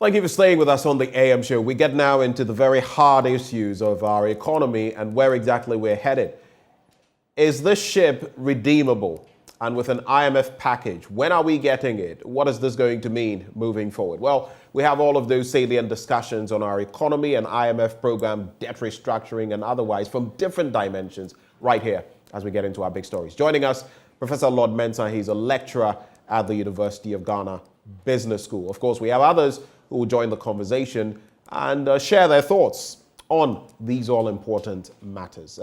Thank you for staying with us on the AM show. We get now into the very hard issues of our economy and where exactly we're headed. Is this ship redeemable? And with an IMF package, when are we getting it? What is this going to mean moving forward? Well, we have all of those salient discussions on our economy and IMF program, debt restructuring and otherwise from different dimensions right here as we get into our big stories. Joining us, Professor Lord Mensah. He's a lecturer at the University of Ghana Business School. Of course, we have others who will join the conversation and share their thoughts on these all-important matters.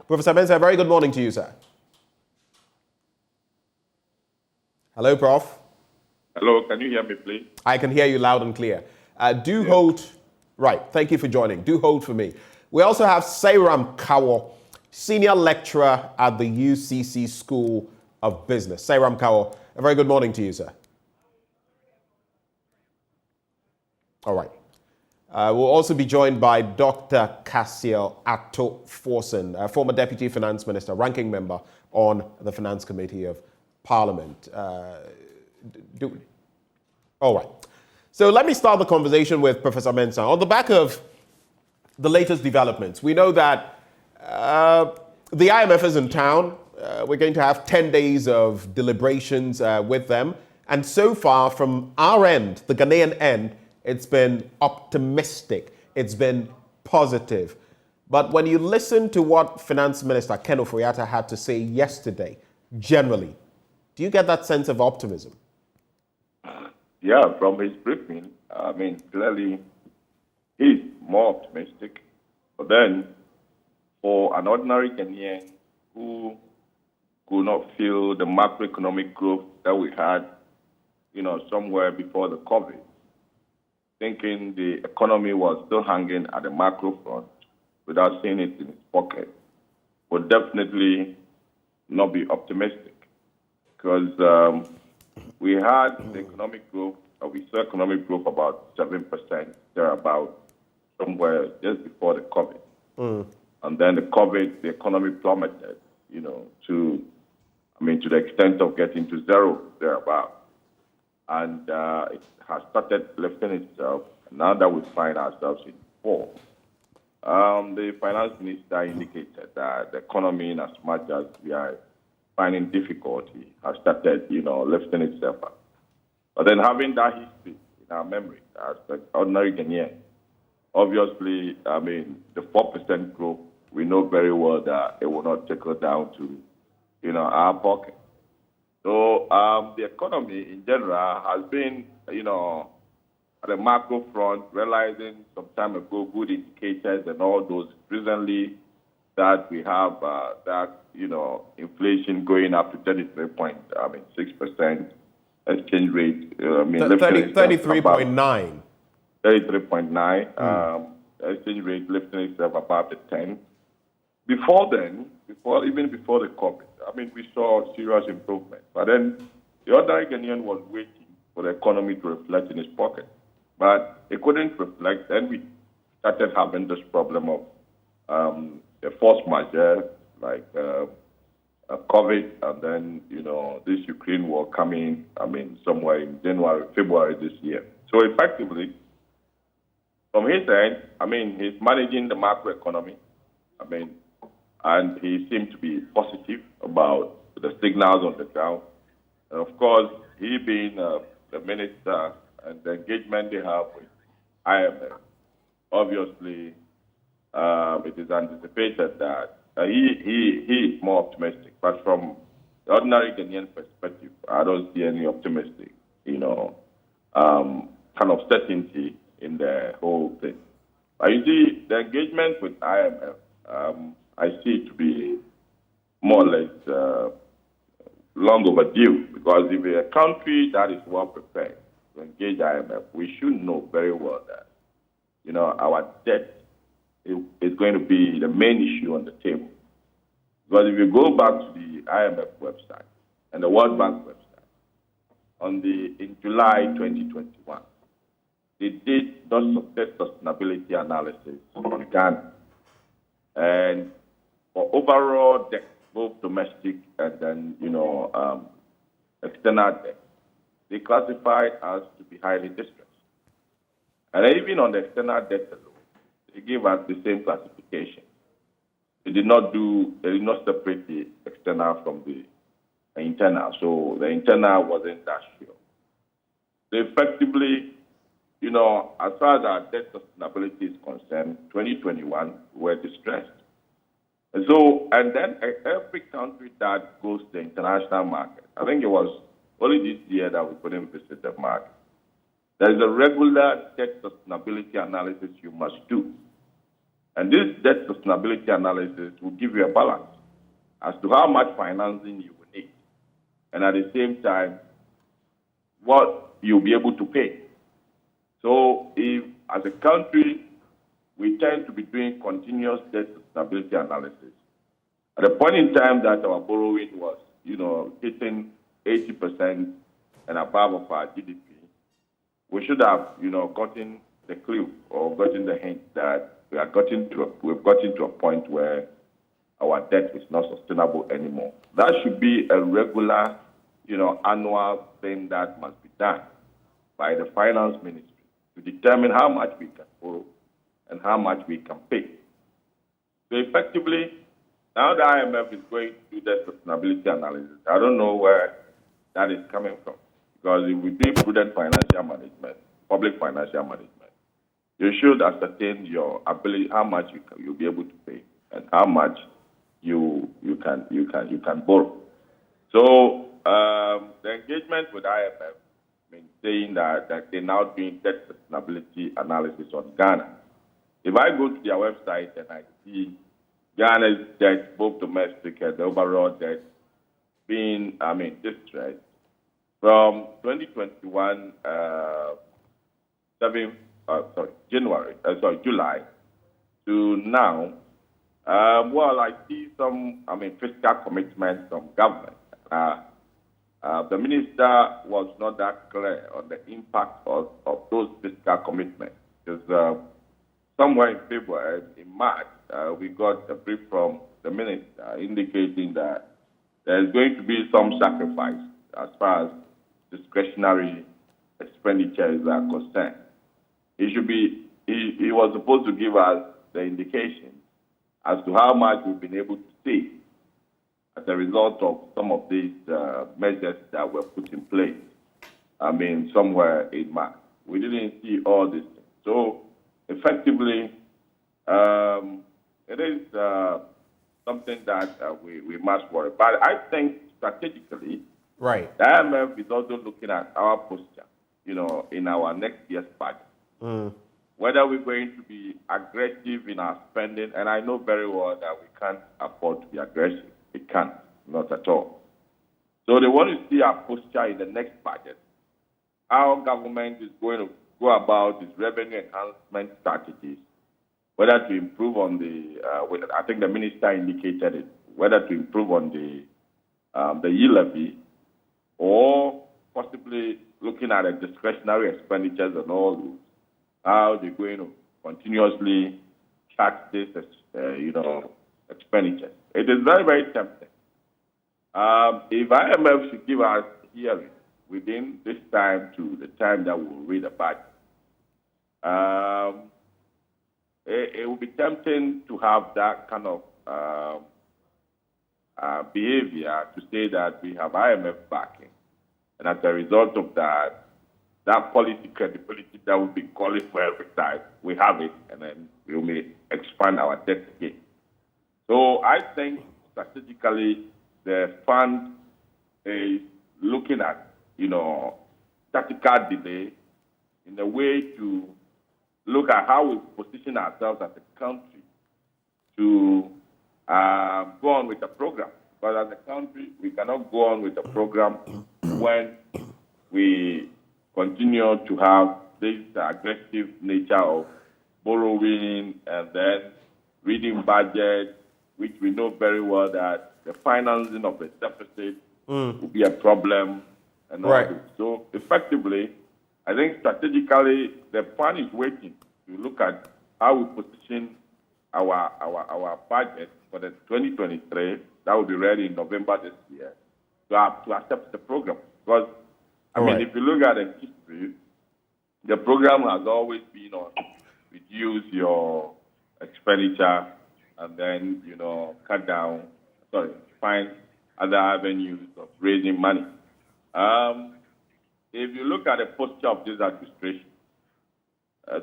Professor Mensah, a very good morning to you, sir. Hello, Prof. Hello, can you hear me, please? I can hear you loud and clear. Hold. Right, thank you for joining. Do hold for me. We also have Sairam Kawo, senior lecturer at the UCC School of Business. Sairam Kawo, a very good morning to you, sir. All right. We'll also be joined by Dr. Cassiel Atto Forson, former Deputy Finance Minister, ranking member on the Finance Committee of Parliament. All right. So let me start the conversation with Professor Mensah. On the back of the latest developments, we know that the IMF is in town. We're going to have 10 days of deliberations with them. And so far, from our end, the Ghanaian end, it's been optimistic. It's been positive. But when you listen to what Finance Minister Ken Ofori-Atta had to say yesterday, generally, do you get that sense of optimism? Yeah, from his briefing, clearly he's more optimistic. But then, for an ordinary Ghanaian who could not feel the macroeconomic growth that we had, somewhere before the COVID, thinking the economy was still hanging at the macro front without seeing it in his pocket, would definitely not be optimistic. Because we had the economic growth, we saw economic growth about 7%, thereabout, somewhere just before the COVID. And then the COVID, the economy plummeted, to the extent of getting to zero, thereabout. And it has started lifting itself. Now that we find ourselves in four, the finance minister indicated that the economy, in as much as we are finding difficulty, has started, lifting itself up. But then having that history in our memory as the ordinary Ghanaian, obviously, the 4% growth, we know very well that it will not trickle down to, our pocket. So the economy in general has been, at the macro front, realizing some time ago good indicators and all those recently that we have inflation going up to 33.6% exchange rate. 33.9. 33.9. Exchange rate lifting itself above the 10. Even before the COVID, we saw serious improvement. But then the ordinary Ghanaian was waiting for the economy to reflect in his pocket. But it couldn't reflect. Then we started having this problem of a force majeure, like COVID, and then, this Ukraine war coming, somewhere in January, February this year. So effectively, from his end, he's managing the macroeconomy, and he seemed to be positive about the signals on the ground. And of course, he being the minister and the engagement they have with IMF, obviously, it is anticipated that he is more optimistic. But from the ordinary Ghanaian perspective, I don't see any optimistic, kind of certainty in the whole thing. But you see, the engagement with IMF, I see it to be more or less long overdue, because if a country that is well prepared to engage IMF, we should know very well that, our debt is going to be the main issue on the table. Because if you go back to the IMF website and the World Bank website, in July 2021, they did debt sustainability analysis on Ghana. And for overall debt, both domestic and then, external debt, they classified us to be highly distressed. And even on the external debt alone, they gave us the same classification. They did not separate the external from the internal. So the internal wasn't that sure. So effectively, as far as our debt sustainability is concerned, 2021, we were distressed. And then every country that goes to the international market, I think it was only this year that we couldn't visit the market. There is a regular debt sustainability analysis you must do. And this debt sustainability analysis will give you a balance as to how much financing you will need. And at the same time, what you'll be able to pay. So if, as a country, we tend to be doing continuous debt sustainability analysis, at a point in time that our borrowing was, hitting 80% and above of our GDP, we should have, gotten the clue or gotten the hint that we've gotten to a point where our debt is not sustainable anymore. That should be a regular, annual thing that must be done by the finance ministry to determine how much we can borrow and how much we can pay. So effectively, now the IMF is going to do that sustainability analysis. I don't know where that is coming from. Because if we do prudent financial management, public financial management, you should ascertain your ability, how much you'll be able to pay, and how much you can borrow. So the engagement with IMF means saying that they're now doing debt sustainability analysis on Ghana. If I go to their website and I see Ghana's debt, both domestic and the overall debt, being, distressed, from 2021, July to now, I see some, fiscal commitments from government. The minister was not that clear on the impact of those fiscal commitments. Because somewhere in February, in March, we got a brief from the minister indicating that there's going to be some sacrifice as far as discretionary expenditures are concerned. He was supposed to give us the indication as to how much we've been able to save as a result of some of these measures that were put in place. Somewhere in March. We didn't see all these things. So effectively, it is something that we must worry. But I think strategically, right, the IMF is also looking at our posture, in our next year's budget. Whether we're going to be aggressive in our spending, and I know very well that we can't afford to be aggressive. We can't, not at all. So they want to see our posture in the next budget, how government is going to go about its revenue enhancement strategies, whether to improve on the, I think the minister indicated it, whether to improve on the e-levy, or possibly looking at the discretionary expenditures and all those, how they're going to continuously track this, expenditure. It is very, very tempting. If IMF should give us hearing within this time to the time that we'll read the budget, it will be tempting to have that kind of behavior to say that we have IMF backing. And as a result of that, that policy credibility that we've been calling for every time, we have it, and then we may expand our debt again. So I think strategically the fund is looking at, tactical delay in a way to look at how we position ourselves as a country to go on with the program. But as a country, we cannot go on with the program when we continue to have this aggressive nature of borrowing and then reading budget, which we know very well that the financing of the deficit will be a problem and all right. this. So effectively, I think strategically the plan is waiting to look at how we position our budget for the 2023. That will be ready in November this year to accept the program. Because, if you look at the history, the program has always been on reduce your expenditure and then, cut down, find other avenues of raising money. If you look at the posture of this administration,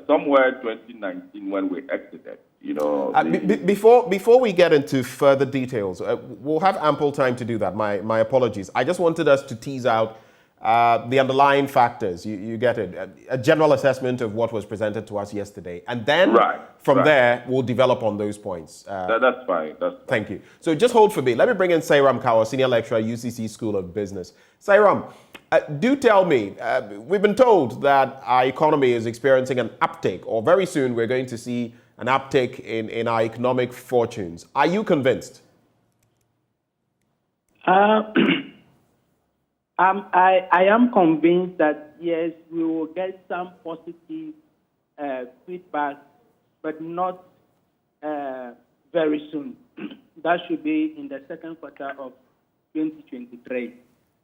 somewhere 2019 when we exited, before we get into further details, we'll have ample time to do that. My apologies. I just wanted us to tease out the underlying factors. You get it. A general assessment of what was presented to us yesterday. And then from there, we'll develop on those points. That's fine. Thank you. So just hold for me. Let me bring in Sairam Kaur, Senior Lecturer, UCC School of Business. Sairam, do tell me, we've been told that our economy is experiencing an uptake, or very soon we're going to see an uptake in our economic fortunes. Are you convinced? I am convinced that, yes, we will get some positive feedback, but not very soon. That should be in the second quarter of 2023.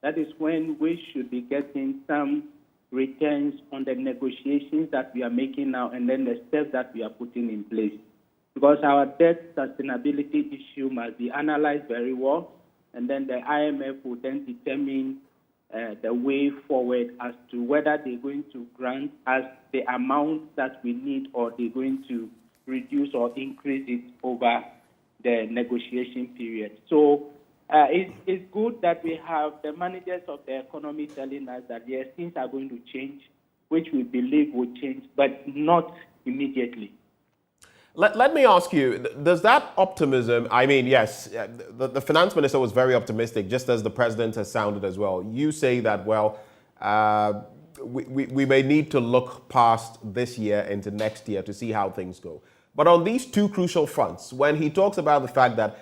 That is when we should be getting some returns on the negotiations that we are making now and then the steps that we are putting in place. Because our debt sustainability issue must be analyzed very well, and then the IMF will then determine the way forward as to whether they're going to grant us the amount that we need or they're going to reduce or increase it over the negotiation period. So it's good that we have the managers of the economy telling us that, yes, things are going to change, which we believe will change, but not immediately. Let me ask you, does that optimism, I mean, yes, the finance minister was very optimistic, just as the president has sounded as well. You say that, well, we may need to look past this year into next year to see how things go. But on these two crucial fronts, when he talks about the fact that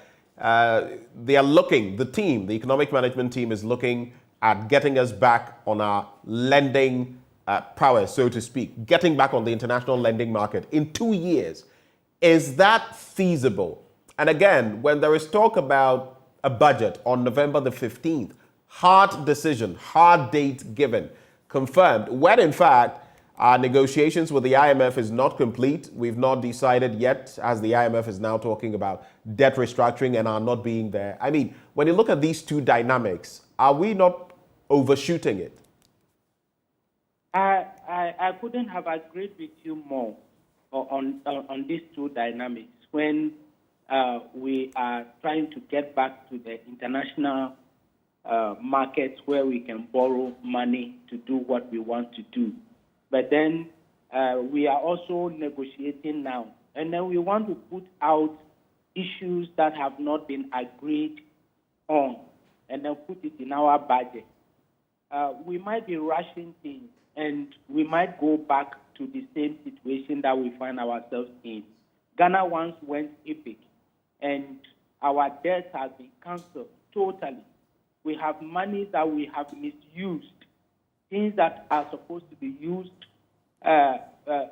they are looking, the economic management team is looking at getting us back on our lending prowess, so to speak, getting back on the international lending market in 2 years. Is that feasible? And again, when there is talk about a budget on November the 15th, hard decision, hard date given, confirmed, when in fact our negotiations with the IMF is not complete. We've not decided yet, as the IMF is now talking about debt restructuring and are not being there. I mean, when you look at these two dynamics, are we not overshooting it? I couldn't have agreed with you more on these two dynamics when we are trying to get back to the international markets where we can borrow money to do what we want to do. But then we are also negotiating now. And then we want to put out issues that have not been agreed on and then put it in our budget. We might be rushing things and we might go back to the same situation that we find ourselves in. Ghana once went epic and our debts have been cancelled totally. We have money that we have misused. Things that are supposed to be used,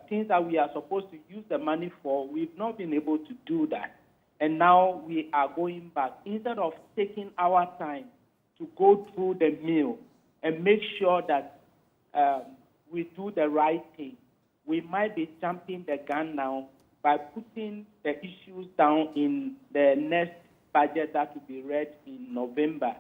things that we are supposed to use the money for, we've not been able to do that. And now we are going back. Instead of taking our time to go through the mill and make sure that we do the right thing, we might be jumping the gun now by putting the issues down in the next budget that will be read in November.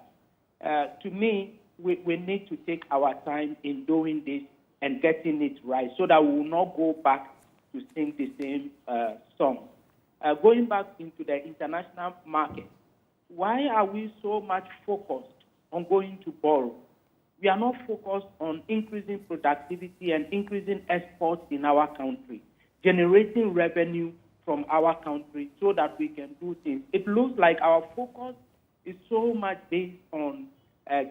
To me, we need to take our time in doing this and getting it right so that we will not go back to sing the same song. Going back into the international market, why are we so much focused on going to borrow? We are not focused on increasing productivity and increasing exports in our country, generating revenue from our country so that we can do things. It looks like our focus is so much based on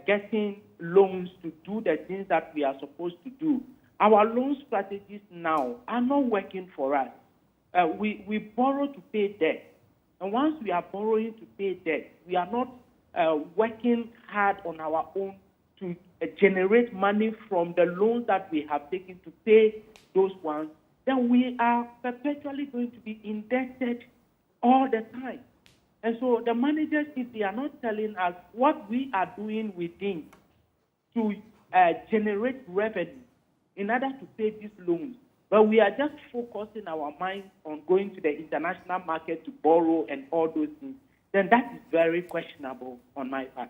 getting loans to do the things that we are supposed to do. Our loan strategies now are not working for us. We borrow to pay debt. And once we are borrowing to pay debt, we are not working hard on our own to generate money from the loans that we have taken to pay those ones. Then we are perpetually going to be indebted all the time. And so the managers, if they are not telling us what we are doing within to generate revenue, in order to pay these loans. But we are just focusing our minds on going to the international market to borrow and all those things. Then that is very questionable on my part.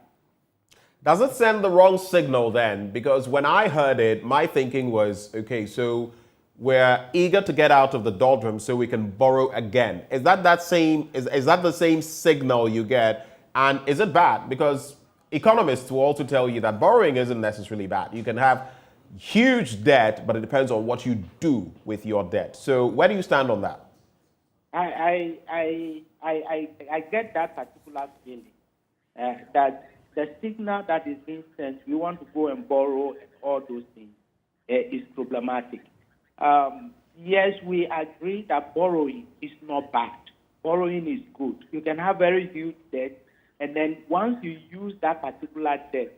Does it send the wrong signal then? Because when I heard it, my thinking was, okay, so we're eager to get out of the doldrums so we can borrow again. Is that the same signal you get? And is it bad? Because economists will also tell you that borrowing isn't necessarily bad. You can have huge debt, but it depends on what you do with your debt. So where do you stand on that? I get that particular feeling that the signal that is being sent, we want to go and borrow and all those things, is problematic. Yes, we agree that borrowing is not bad. Borrowing is good. You can have very huge debt, and then once you use that particular debt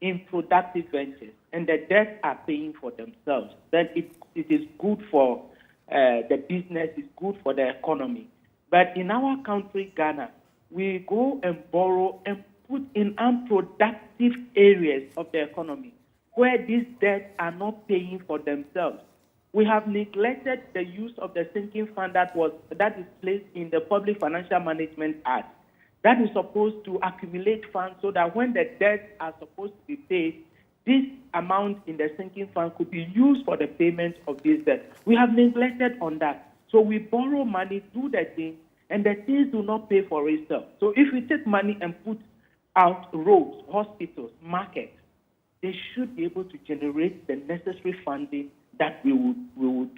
in productive ventures, and the debts are paying for themselves, then it is good for the business, it's good for the economy. But in our country, Ghana, we go and borrow and put in unproductive areas of the economy where these debts are not paying for themselves. We have neglected the use of the sinking fund that is placed in the Public Financial Management Act. That is supposed to accumulate funds so that when the debts are supposed to be paid, this amount in the sinking fund could be used for the payment of these debts. We have neglected on that. So we borrow money, do the thing, and the things do not pay for itself. So if we take money and put out roads, hospitals, markets, they should be able to generate the necessary funding that we will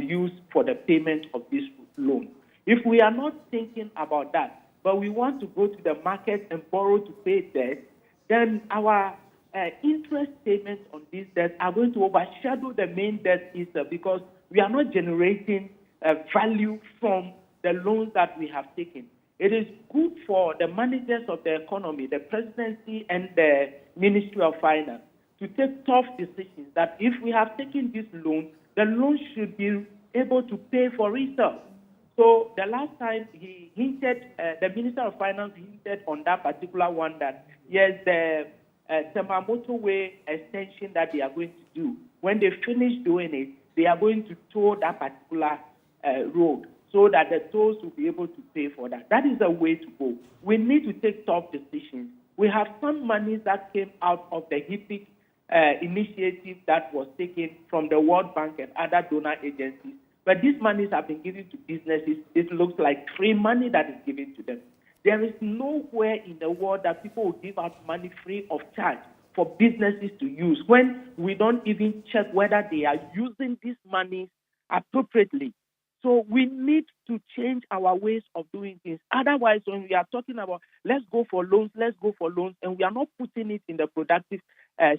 use for the payment of this loan. If we are not thinking about that, but we want to go to the market and borrow to pay debt, then our interest payments on these debts are going to overshadow the main debt itself because we are not generating value from the loans that we have taken. It is good for the managers of the economy, the presidency and the Ministry of Finance, to take tough decisions that if we have taken this loan, the loan should be able to pay for itself. So the last time he hinted, the Minister of Finance hinted on that particular one that, yes, the Temamoto Way extension that they are going to do, when they finish doing it, they are going to tow that particular road so that the tolls will be able to pay for that. That is the way to go. We need to take tough decisions. We have some monies that came out of the HIPIC initiative that was taken from the World Bank and other donor agencies. But these monies have been given to businesses. It looks like free money that is given to them. There is nowhere in the world that people will give out money free of charge for businesses to use when we don't even check whether they are using these monies appropriately. So we need to change our ways of doing things. Otherwise, when we are talking about let's go for loans, and we are not putting it in the productive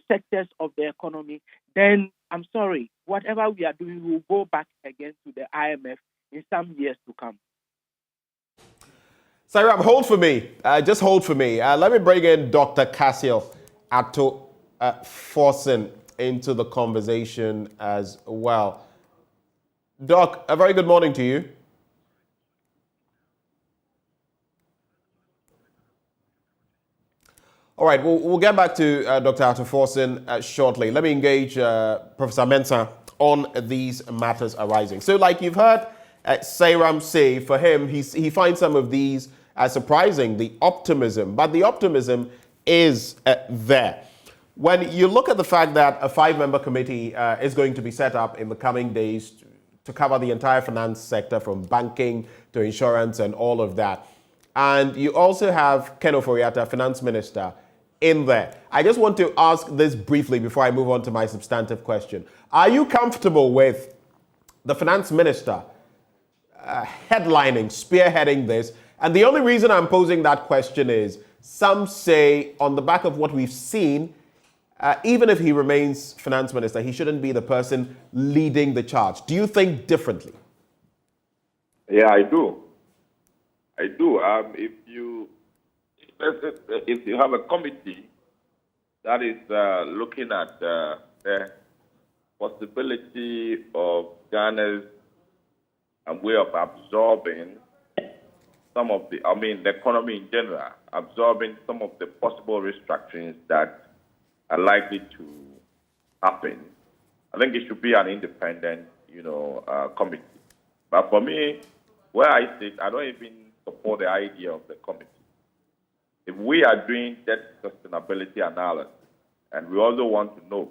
sectors of the economy, then I'm sorry, whatever we are doing will go back again to the IMF in some years to come. Sarah, hold for me. Just hold for me. Let me bring in Dr. Cassiel Atto-Forson into the conversation as well. Doc, a very good morning to you. All right, we'll get back to Dr. Atto-Forson shortly. Let me engage Professor Mensah on these matters arising. So like you've heard Sairam say, for him, he finds some of these as surprising, the optimism. But the optimism is there. When you look at the fact that a 5-member committee is going to be set up in the coming days to cover the entire finance sector from banking to insurance and all of that. And you also have Ken Ofori-Atta, finance minister, in there. I just want to ask this briefly before I move on to my substantive question. Are you comfortable with the finance minister spearheading this? And the only reason I'm posing that question is some say on the back of what we've seen, even if he remains finance minister, he shouldn't be the person leading the charge. Do you think differently? Yeah, I do. If you have a committee that is looking at the possibility of Ghana's way of absorbing some of the economy in general, absorbing some of the possible restructurings that are likely to happen, I think it should be an independent, committee. But for me, where I sit, I don't even support the idea of the committee. If we are doing debt sustainability analysis, and we also want to know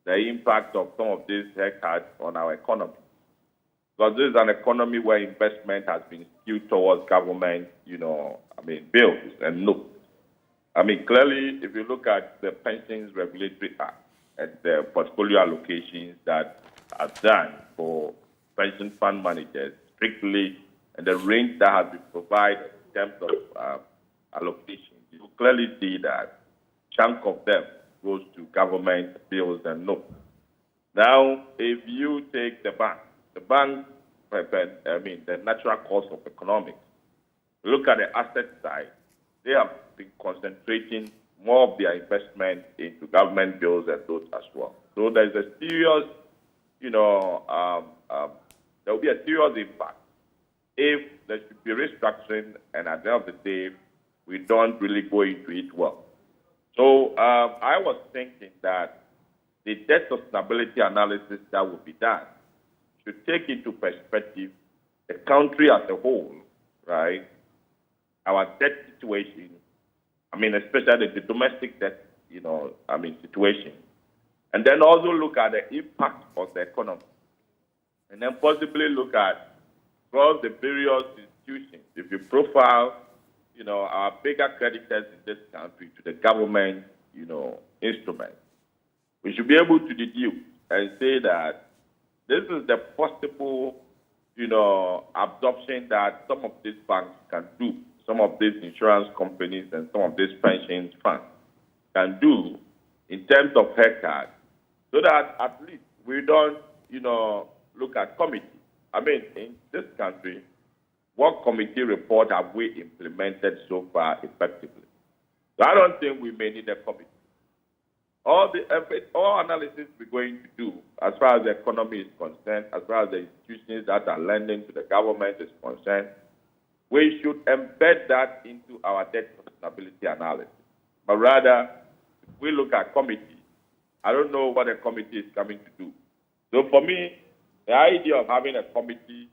the impact of some of these haircuts on our economy, because this is an economy where investment has been skewed towards government, bills and notes. Clearly, if you look at the Pensions Regulatory Act and the portfolio allocations that are done for pension fund managers strictly, and the range that has been provided in terms of allocation, you clearly see that chunk of them goes to government bills and notes. Now, if you take the natural course of economics, look at the asset side, they have been concentrating more of their investment into government bills and those as well. So there's a serious, there will be a serious impact if there should be restructuring and at the end of the day, we don't really go into it well. So I was thinking that the debt sustainability analysis that will be done should take into perspective the country as a whole, right? Our debt situation, especially the domestic debt, situation. And then also look at the impact on the economy. And then possibly look at across the various institutions. If you profile, our bigger creditors in this country to the government, instruments, we should be able to deduce and say that this is the possible, absorption that some of these banks can do, some of these insurance companies and some of these pension funds can do in terms of haircut, so that at least we don't, look at committee. In this country, what committee report have we implemented so far effectively? So I don't think we may need a committee. All analysis we're going to do, as far as the economy is concerned, as far as the institutions that are lending to the government is concerned, we should embed that into our debt sustainability analysis. But rather, if we look at committee, I don't know what a committee is coming to do. So for me, the idea of having a committee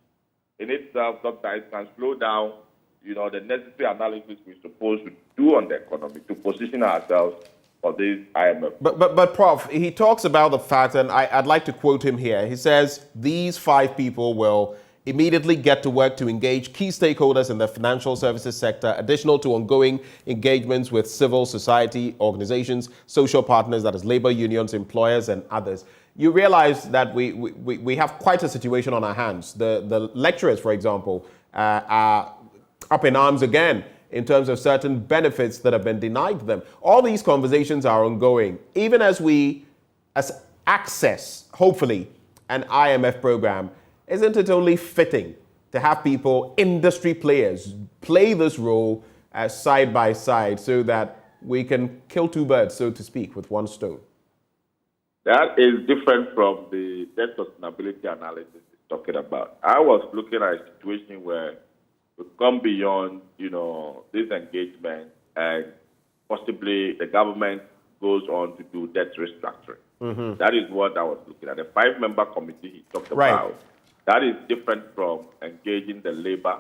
in itself sometimes can slow down, the necessary analysis we're supposed to do on the economy to position ourselves for this IMF. But Prof, he talks about the fact, and I'd like to quote him here. He says these 5 people will immediately get to work to engage key stakeholders in the financial services sector, additional to ongoing engagements with civil society organizations, social partners, that is labor unions, employers, and others. You realize that we have quite a situation on our hands. The lecturers, for example, are up in arms again in terms of certain benefits that have been denied them. All these conversations are ongoing, even as we access, hopefully, an IMF program. Isn't it only fitting to have people, industry players, play this role side by side so that we can kill 2 birds, so to speak, with 1 stone? That is different from the debt sustainability analysis he's talking about. I was looking at a situation where we come beyond, this engagement and possibly the government goes on to do debt restructuring. Mm-hmm. That is what I was looking at. The 5-member committee he talked about, that is different from engaging the labor,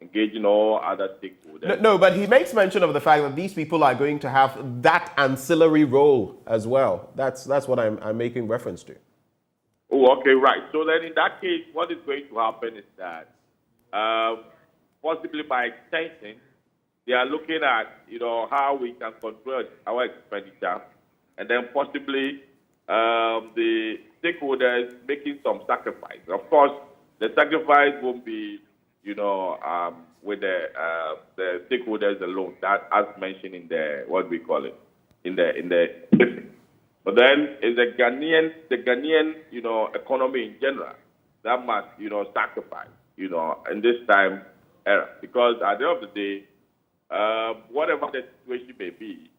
engaging all other stakeholders. No, but he makes mention of the fact that these people are going to have that ancillary role as well. That's what I'm making reference to. Oh, okay, right. So then in that case, what is going to happen is that possibly by extension, they are looking at, how we can control our expenditure, and then possibly the stakeholders making some sacrifice. Of course, the sacrifice won't be, with the stakeholders alone. That, as mentioned in the in the briefing. But then is the Ghanaian, economy in general that must, sacrifice, in this time era, because at the end of the day, whatever the situation may be,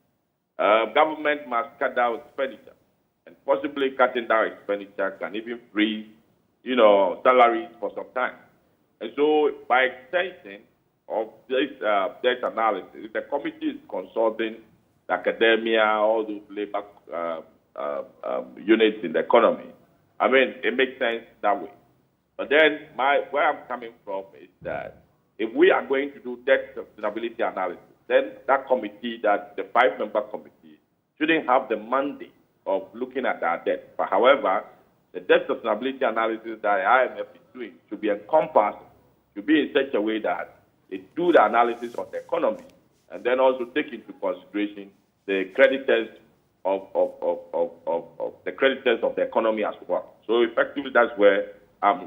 government must cut down expenditure, and possibly cutting down expenditure can even freeze, salaries for some time. And so, by extension of this debt analysis, the committee is consulting the academia, all those labor units in the economy, I mean, it makes sense that way. But then where I'm coming from is that if we are going to do debt sustainability analysis, then that committee, that the 5-member committee, shouldn't have the mandate of looking at our debt. But however, the debt sustainability analysis that the IMF is doing should be encompassed, should be in such a way that they do the analysis of the economy and then also take into consideration the creditors of the creditors of the economy as well. So effectively, that's where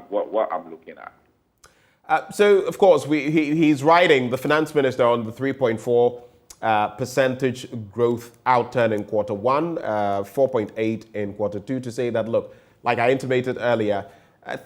what I'm looking at. So, of course, he's writing, the finance minister, on the 3.4 percentage growth outturn in quarter one, 4.8 in quarter two, to say that, look, like I intimated earlier,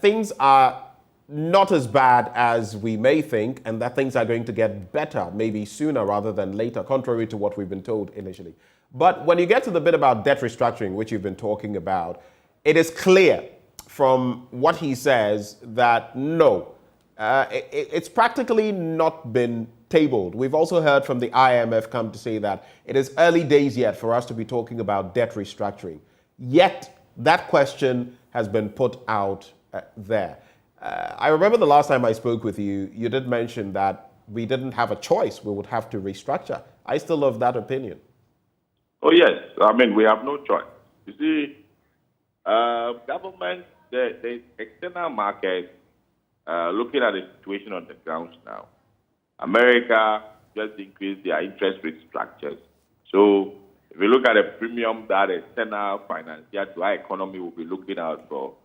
things are not as bad as we may think, and that things are going to get better, maybe sooner rather than later, contrary to what we've been told initially. But when you get to the bit about debt restructuring, which you've been talking about, it is clear from what he says that no, it's practically not been tabled. We've also heard from the IMF come to say that it is early days yet for us to be talking about debt restructuring. Yet, that question has been put out there. I remember the last time I spoke with you, you did mention that we didn't have a choice. We would have to restructure. I still have that opinion. Oh, yes. I mean, we have no choice. You see, government, the external market, looking at the situation on the ground now, America just increased their interest rate structures. So if you look at the premium that external financier to our economy will be looking out for,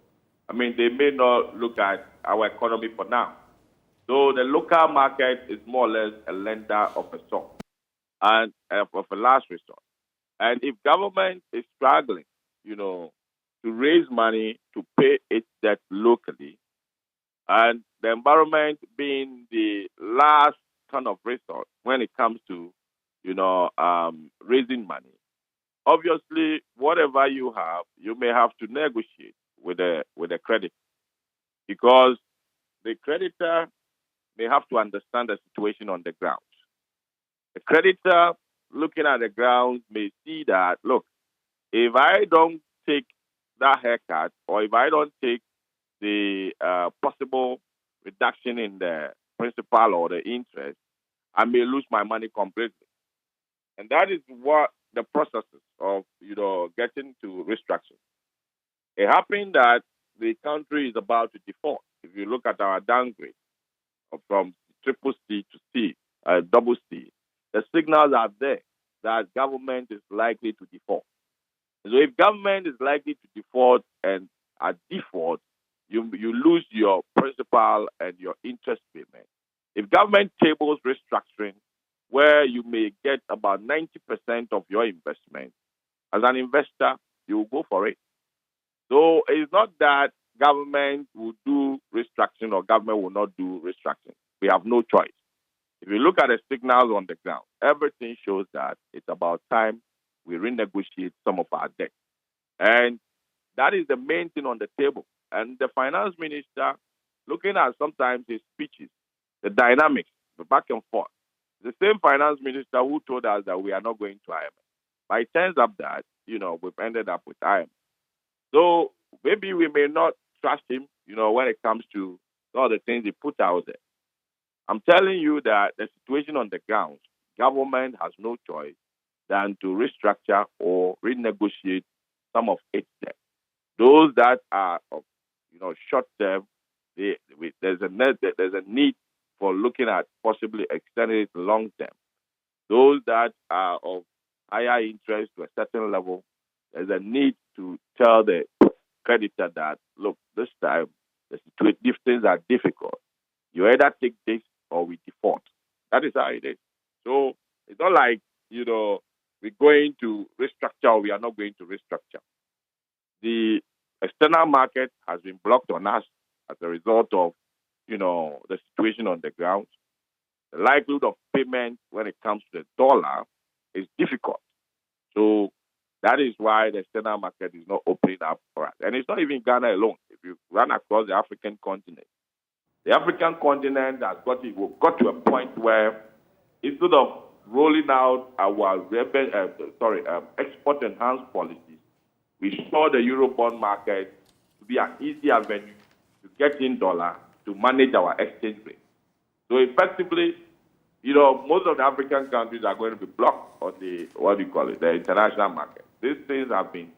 I mean, they may not look at our economy for now. So the local market is more or less a lender of a sort and of a last resort. And if government is struggling, to raise money to pay its debt locally, and the environment being the last kind of resort when it comes to, raising money, obviously, whatever you have, you may have to negotiate with the creditor, because the creditor may have to understand the situation on the ground. The creditor looking at the ground may see that, look, if I don't take that haircut, or if I don't take the possible reduction in the principal or the interest, I may lose my money completely. And that is what the processes of, getting to restructure. It happened that the country is about to default. If you look at our downgrade from triple C to C, double C, the signals are there that government is likely to default. So if government is likely to default, and at default, you lose your principal and your interest payment. If government tables restructuring, where you may get about 90% of your investment, as an investor, you will go for it. So it's not that government will do restructuring or government will not do restructuring. We have no choice. If you look at the signals on the ground, everything shows that it's about time we renegotiate some of our debt. And that is the main thing on the table. And the finance minister, looking at sometimes his speeches, the dynamics, the back and forth, the same finance minister who told us that we are not going to IMF. But it turns up that, we've ended up with IMF. So maybe we may not trust him, when it comes to all the things he put out there. I'm telling you that the situation on the ground, government has no choice than to restructure or renegotiate some of its debt. Those that are of, short term, there's a need for looking at possibly extending it long term. Those that are of higher interest to a certain level, there's a need to tell the creditor that, look, this time these things are difficult. You either take this or we default. That is how it is. So it's not like, we're going to restructure or we are not going to restructure. The external market has been blocked on us as a result of, the situation on the ground. The likelihood of payment when it comes to the dollar is difficult. So that is why the external market is not opening up for us. And it's not even Ghana alone. If you run across the African continent, the African continent has got to a point where instead of rolling out our export enhanced policies, we saw the Eurobond market to be an easy avenue to get in dollar to manage our exchange rate. So effectively, most of the African countries are going to be blocked on the, the international market. These things have been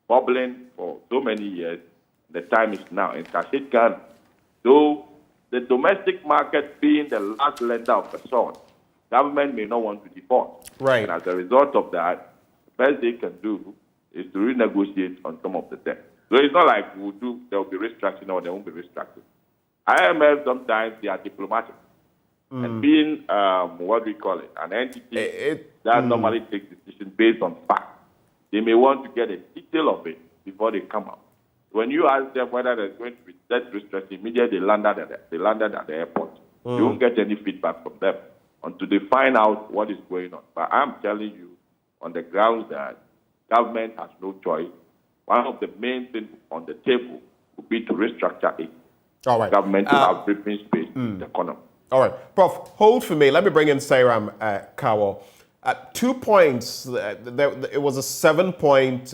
bubbling for so many years. The time is now. In Kashid Ghana, though the domestic market being the last lender of the sword, government may not want to default. Right. And as a result of that, the best they can do is to renegotiate on some of the debt. So it's not like there will be restructuring or there won't be restructuring. IMF, sometimes they are diplomatic. And being, an entity that normally takes decisions based on facts, they may want to get a detail of it before they come out. When you ask them whether there's going to be debt restructuring, immediately they landed at the airport. You won't get any feedback from them until they find out what is going on. But I'm telling you, on the grounds that government has no choice, one of the main things on the table would be to restructure it. All right. Government to have breathing space in the economy. All right. Prof, hold for me. Let me bring in Sairam Kawo. 2 points. It was a 7-point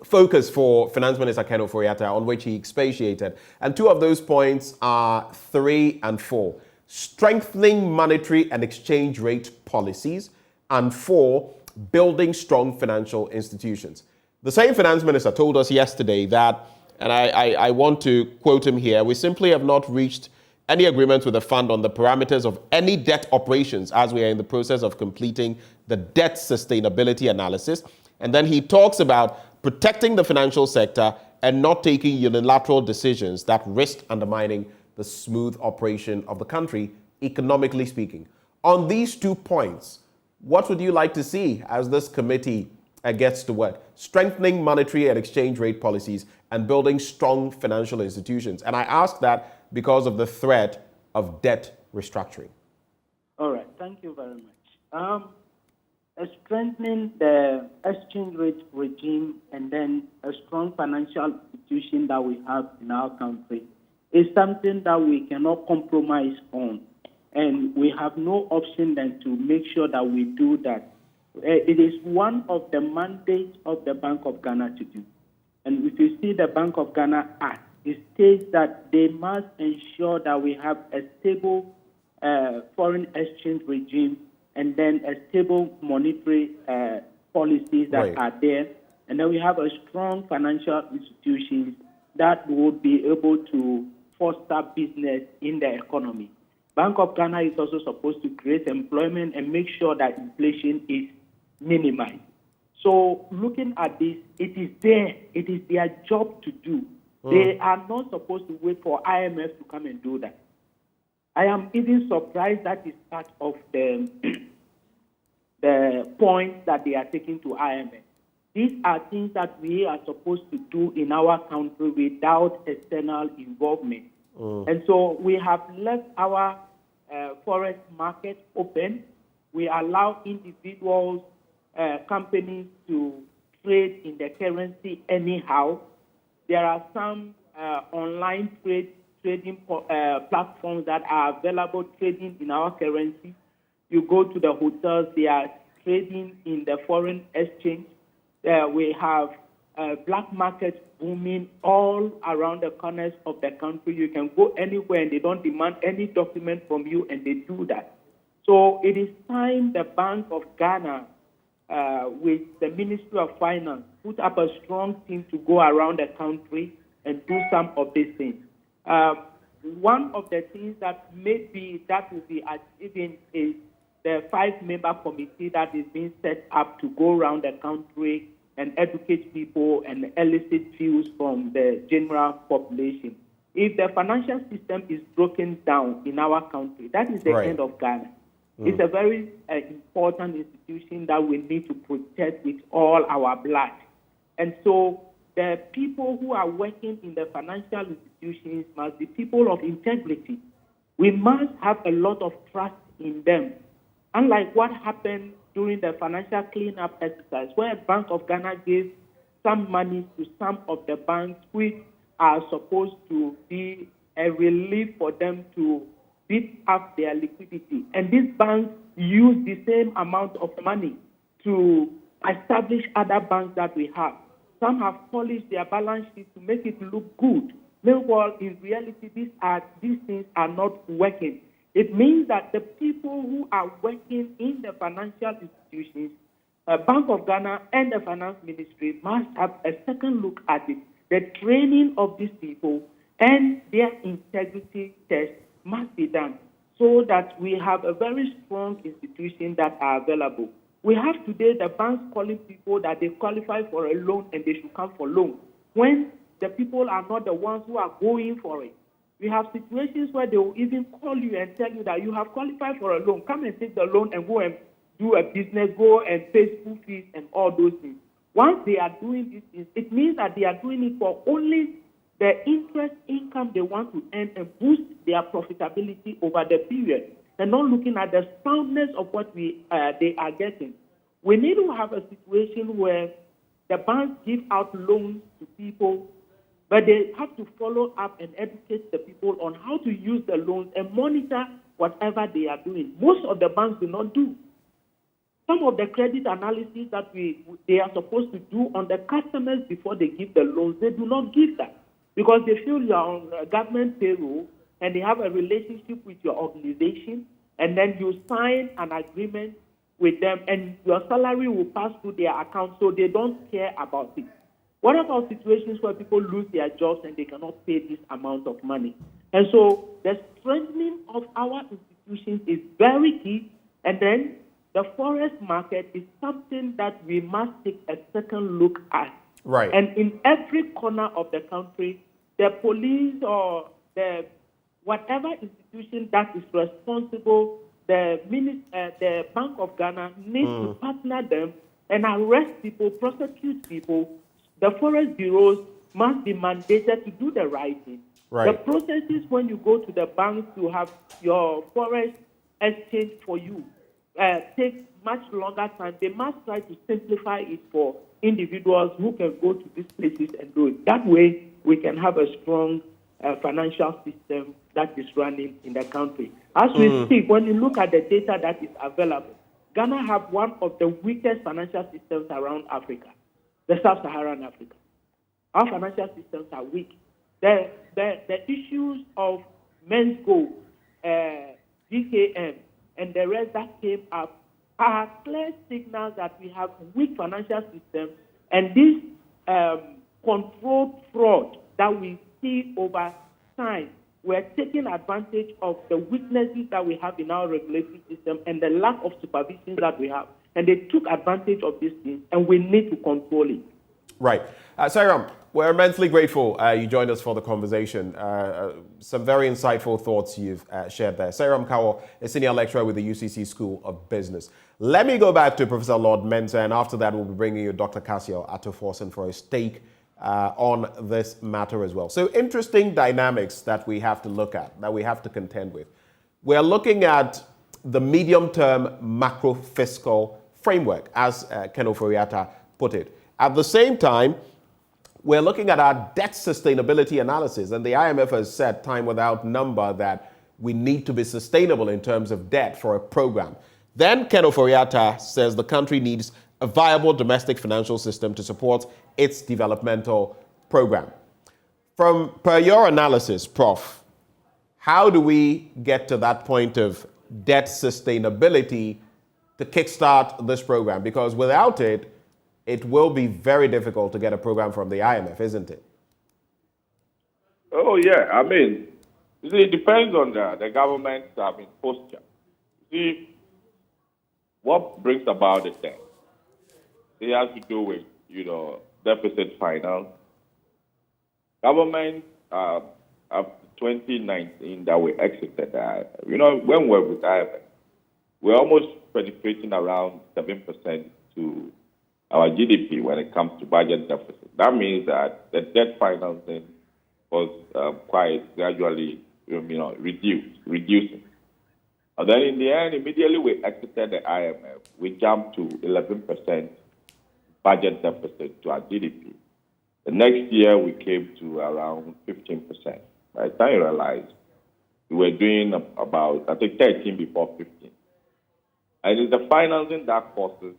focus for Finance Minister Ken Ofori-Atta on which he expatiated. And 2 of those points are 3 and 4. Strengthening monetary and exchange rate policies. And 4, building strong financial institutions. The same Finance Minister told us yesterday that, and I want to quote him here, we simply have not reached any agreement with the fund on the parameters of any debt operations as we are in the process of completing the debt sustainability analysis. And then he talks about protecting the financial sector and not taking unilateral decisions that risk undermining the smooth operation of the country, economically speaking. On these 2 points, what would you like to see as this committee gets to work? Strengthening monetary and exchange rate policies and building strong financial institutions. And I ask that because of the threat of debt restructuring. All right, thank you very much. Strengthening the exchange rate regime and then a strong financial institution that we have in our country is something that we cannot compromise on. And we have no option than to make sure that we do that. It is one of the mandates of the Bank of Ghana to do. And if you see the Bank of Ghana Act, it states that they must ensure that we have a stable foreign exchange regime and then a stable monetary policies that are there. And then we have a strong financial institutions that would be able to foster business in the economy. Bank of Ghana is also supposed to create employment and make sure that inflation is minimized. So looking at this, it is there. It is their job to do. They are not supposed to wait for IMF to come and do that. I am even surprised that is part of the points that they are taking to IMF. These are things that we are supposed to do in our country without external involvement. And so we have left our forex market open. We allow individuals, companies to trade in the currency anyhow. There are some online trading platforms that are available trading in our currency. You go to the hotels, they are trading in the foreign exchange. We have black markets booming all around the corners of the country. You can go anywhere and they don't demand any document from you, and they do that. So it is time the Bank of Ghana, with the Ministry of Finance, put up a strong team to go around the country and do some of these things. One of the things that maybe that will be achieving is the 5-member committee that is being set up to go around the country and educate people and elicit views from the general population. If the financial system is broken down in our country, that is the end of Ghana. It's a very important institution that we need to protect with all our blood. And so the people who are working in the financial institutions must be people of integrity. We must have a lot of trust in them. Unlike what happened during the financial cleanup exercise, where Bank of Ghana gave some money to some of the banks which are supposed to be a relief for them to beat up their liquidity. And these banks use the same amount of money to establish other banks that we have. Some have polished their balance sheet to make it look good. Meanwhile, in reality, these things are not working. It means that the people who are working in the financial institutions, Bank of Ghana and the Finance Ministry must have a second look at it. The training of these people and their integrity test must be done so that we have a very strong institution that are available. We have today the banks calling people that they qualify for a loan and they should come for loan, when the people are not the ones who are going for it. We have situations where they will even call you and tell you that you have qualified for a loan. Come and take the loan and go and do a business, go and pay school fees and all those things. Once they are doing these things, it means that they are doing it for only the interest income they want to earn and boost their profitability over the period, and not looking at the soundness of what they are getting. We need to have a situation where the banks give out loans to people, but they have to follow up and educate the people on how to use the loans and monitor whatever they are doing. Most of the banks do not do. Some of the credit analysis that they are supposed to do on the customers before they give the loans, they do not give that, because they feel you are on a government payroll and they have a relationship with your organization, and then you sign an agreement with them and your salary will pass through their account, so they don't care about it. What about situations where people lose their jobs and they cannot pay this amount of money? And so the strengthening of our institutions is very key, and then the forest market is something that we must take a second look at. Right. And in every corner of the country, the police or the whatever institution that is responsible, the Bank of Ghana needs to partner them and arrest people, prosecute people. The forest bureaus must be mandated to do the right thing. Right. The processes when you go to the bank to have your forest exchange for you takes much longer time. They must try to simplify it for individuals who can go to these places and do it. That way, we can have a strong financial system that is running in the country. As we speak, when you look at the data that is available, Ghana have one of the weakest financial systems around Africa, the Sub-Saharan Africa. Our financial systems are weak. The issues of men's gold, DKM, and the rest that came up are clear signals that we have weak financial systems, and this controlled fraud that we see over time, we're taking advantage of the weaknesses that we have in our regulatory system and the lack of supervision that we have. And they took advantage of these things, and we need to control it. Right. Sairam, we're immensely grateful you joined us for the conversation. Some very insightful thoughts you've shared there. Sairam Kawo, a senior lecturer with the UCC School of Business. Let me go back to Professor Lord Mensah, and after that we'll be bringing you Dr. Cassiel Atto-Forson for his take on this matter as well. So interesting dynamics that we have to look at, that we have to contend with. We're looking at the medium-term macro-fiscal framework, as Ken Ofori-Atta put it. At the same time, we're looking at our debt sustainability analysis, and the IMF has said time without number that we need to be sustainable in terms of debt for a program. Then Ken Ofori-Atta says the country needs a viable domestic financial system to support its developmental program. Per your analysis, Prof, how do we get to that point of debt sustainability to kickstart this program? Because without it, it will be very difficult to get a program from the IMF, isn't it? Oh, yeah. I mean, you see, it depends on the government's posture. You see, what brings about the debt? It has to do with, deficit finance. Government, after 2019 that we exited, when we were with IMF, we're almost penetrating around 7% to our GDP when it comes to budget deficit. That means that the debt financing was quite gradually, reducing. And then in the end, immediately we exited the IMF, we jumped to 11% budget deficit to our GDP. The next year, we came to around 15%. By the time you realize, we were doing about, 13 before 15. And it's the financing that causes,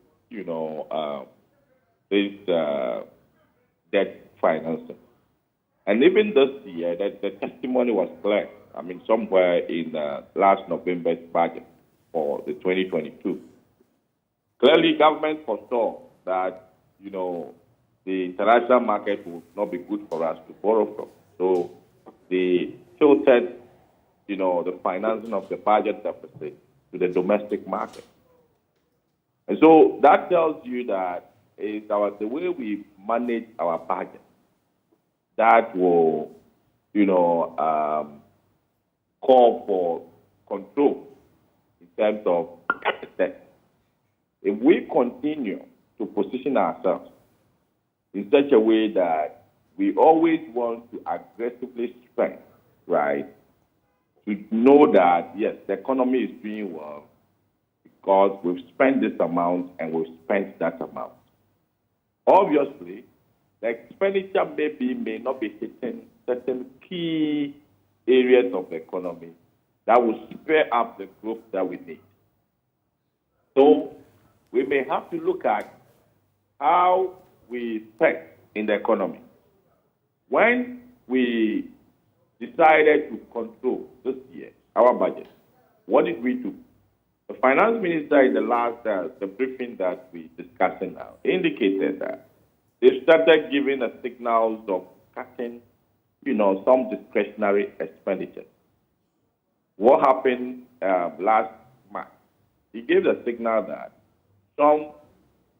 this debt financing. And even this year, the testimony was clear. I mean, somewhere in last November's budget for the 2022. Clearly, government foresaw that, the international market would not be good for us to borrow from. So they tilted, the financing of the budget deficit to the domestic market. And so that tells you that it's the way we manage our budget that will, call for control in terms of debt. If we continue to position ourselves in such a way that we always want to aggressively spend, right, to know that, yes, the economy is doing well because we've spent this amount and we've spent that amount. Obviously, the expenditure may not be hitting certain key areas of the economy that will spur up the growth that we need. So we may have to look at how we spend in the economy. When we decided to control this year our budget, what did we do? The finance minister in the last the briefing that we're discussing now indicated that they started giving a signals of cutting, some discretionary expenditures. What happened last month? He gave the signal that some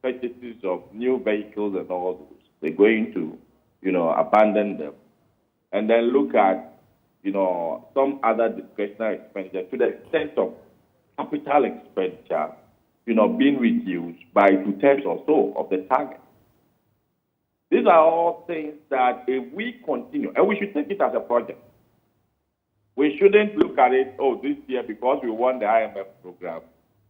purchases of new vehicles and all those, they're going to, abandon them, and then look at, some other discretionary expenditure to the extent of capital expenditure, being reduced by 2/3 or so of the target. These are all things that if we continue, and we should take it as a project. We shouldn't look at it, this year because we won the IMF program,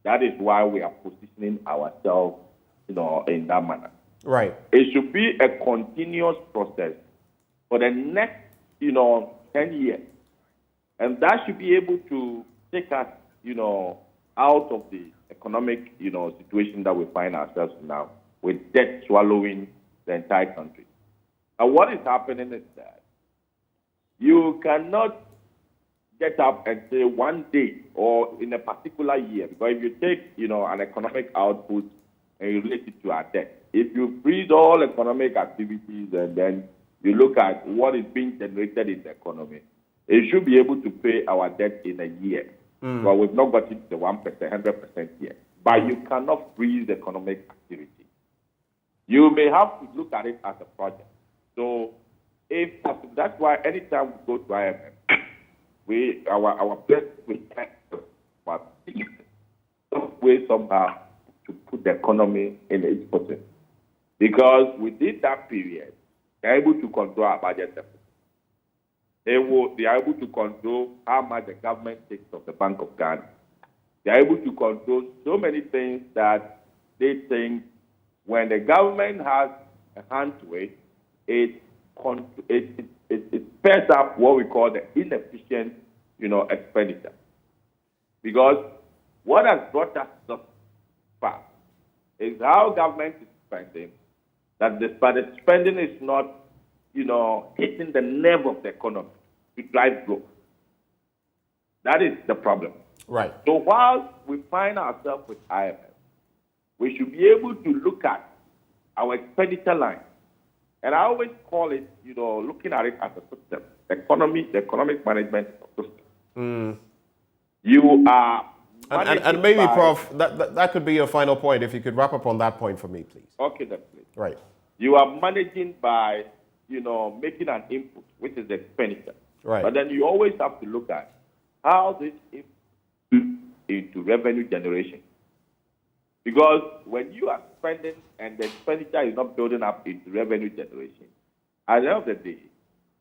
that is why we are positioning ourselves, in that manner. Right. It should be a continuous process for the next, 10 years. And that should be able to take us, out of the economic, situation that we find ourselves in now, with debt swallowing the entire country. And what is happening is that you cannot get up and say one day or in a particular year, because if you take, an economic output and you relate it to our debt, if you freeze all economic activities and then you look at what is being generated in the economy, it should be able to pay our debt in a year. But we've not got it to the 1%, 100% yet. But you cannot freeze economic activity. You may have to look at it as a project. So that's why anytime we go to IMF, our best some way somehow to put the economy in its position. Because within that period, they're able to control our budget deficit. They are able to control how much the government takes of the Bank of Ghana. They are able to control so many things that they think when the government has a hand to it, it spurs up what we call the inefficient, expenditure. Because what has brought us so far is how government is spending, but the spending is not, hitting the nerve of the economy to drive growth. That is the problem. Right. So while we find ourselves with IMF, we should be able to look at our expenditure line. And I always call it, looking at it as a system. The economic management system. You are... And maybe, Prof, that could be your final point. If you could wrap up on that point for me, please. Okay, then, please. Right. You are managing by, making an input, which is the expenditure. Right. But then you always have to look at how this input into revenue generation. Because when you are spending and the expenditure is not building up into revenue generation, at the end of the day,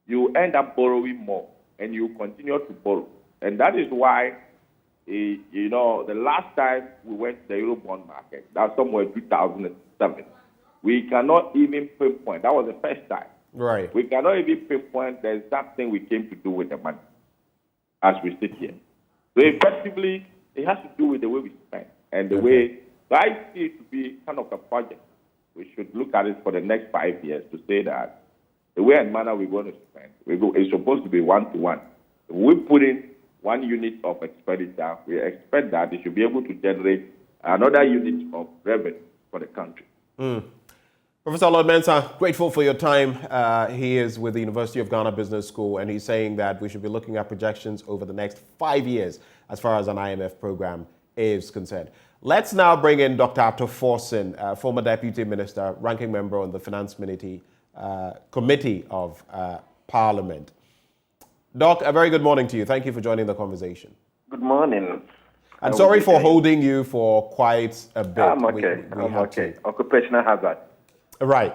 you end up borrowing more and you continue to borrow. And that is why, the last time we went to the Eurobond market, that's somewhere in 2007, we cannot even pinpoint. That was the first time. Right. We cannot even pinpoint the exact thing we came to do with the money as we sit here. So effectively, it has to do with the way we spend and the way, so I see it to be kind of a project we should look at it for the next 5 years to say that the way and manner we're going to spend, it's supposed to be 1-to-1. If we put in 1 unit of expenditure, we expect that it should be able to generate another unit of revenue for the country. Professor Lord Mensah, grateful for your time. He is with the University of Ghana Business School, and he's saying that we should be looking at projections over the next 5 years as far as an IMF program is concerned. Let's now bring in Dr. Ato Forson, former Deputy Minister, ranking member on the Finance Committee of Parliament. Doc, a very good morning to you. Thank you for joining the conversation. Good morning. And sorry for holding you for quite a bit. I'm okay. I'm okay. Occupational hazard. Right.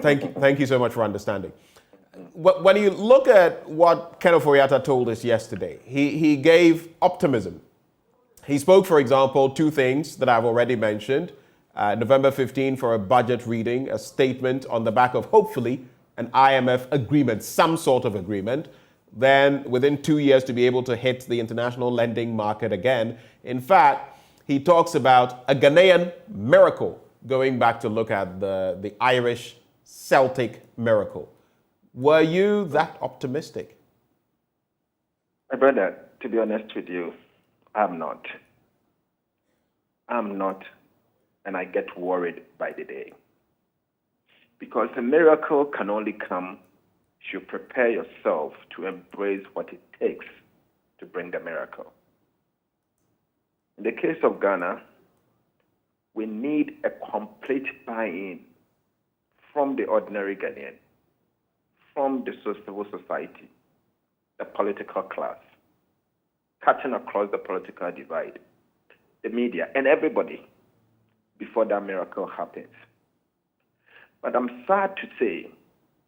Thank you so much for understanding. When you look at what Ken Ofori-Atta told us yesterday, he gave optimism. He spoke, for example, 2 things that I've already mentioned. November 15 for a budget reading, a statement on the back of, hopefully, an IMF agreement, some sort of agreement. Then within 2 years to be able to hit the international lending market again. In fact, he talks about a Ghanaian miracle, going back to look at the Irish Celtic miracle. Were you that optimistic? My brother, to be honest with you, I'm not. And I get worried by the day. Because a miracle can only come if you prepare yourself to embrace what it takes to bring the miracle. In the case of Ghana, we need a complete buy-in from the ordinary Ghanaian, from the civil society, the political class, cutting across the political divide, the media, and everybody before that miracle happens. But I'm sad to say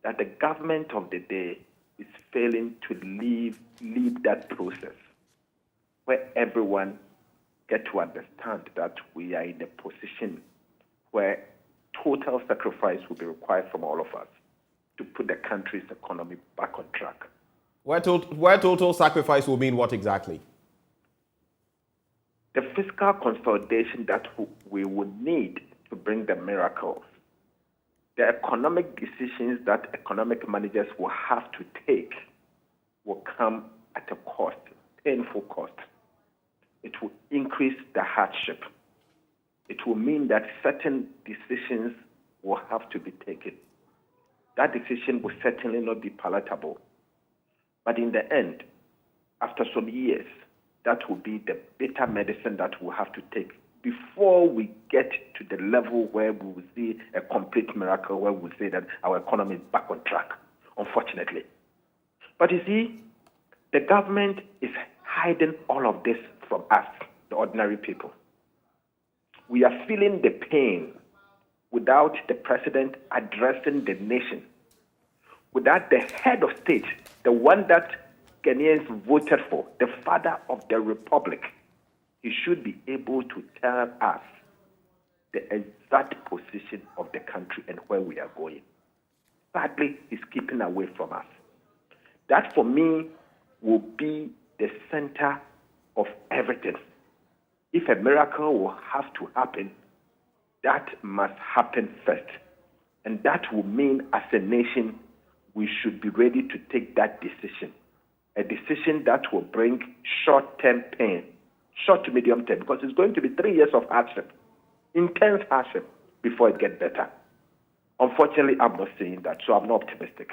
that the government of the day is failing to lead that process where everyone get to understand that we are in a position where total sacrifice will be required from all of us to put the country's economy back on track. Where total sacrifice will mean what exactly? The fiscal consolidation that we would need to bring the miracle, the economic decisions that economic managers will have to take will come at a cost, painful cost. It will increase the hardship. It will mean that certain decisions will have to be taken. That decision will certainly not be palatable. But in the end, after some years, that will be the bitter medicine that we'll have to take before we get to the level where we will see a complete miracle, where we'll say that our economy is back on track, unfortunately. But you see, the government is hiding all of this from us, the ordinary people. We are feeling the pain without the president addressing the nation, without the head of state, the one that Ghanaians voted for, the father of the republic. He should be able to tell us the exact position of the country and where we are going. Sadly, he's keeping away from us. That, for me, will be the center of everything. If a miracle will have to happen, that must happen first. And that will mean, as a nation, we should be ready to take that decision. A decision that will bring short-term pain, short to medium term, because it's going to be 3 years of hardship, intense hardship, before it gets better. Unfortunately, I'm not saying that, so I'm not optimistic.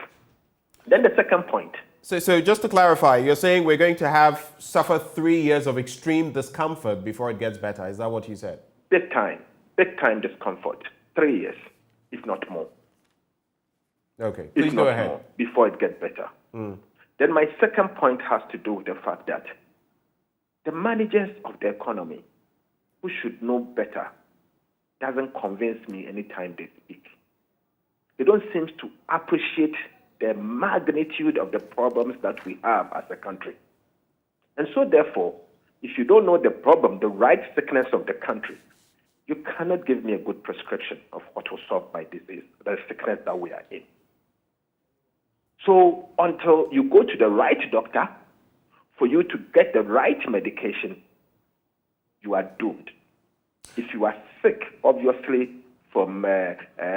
Then the second point. So just to clarify, you're saying we're going to suffer 3 years of extreme discomfort before it gets better. Is that what you said? Big time discomfort. 3 years, if not more. Okay, please go ahead. More, before it gets better. Then my second point has to do with the fact that the managers of the economy, who should know better, doesn't convince me anytime they speak. They don't seem to appreciate the magnitude of the problems that we have as a country. And so therefore, if you don't know the problem, the right sickness of the country, you cannot give me a good prescription of what will solve my disease, the sickness that we are in. So until you go to the right doctor, for you to get the right medication, you are doomed. If you are sick, obviously, from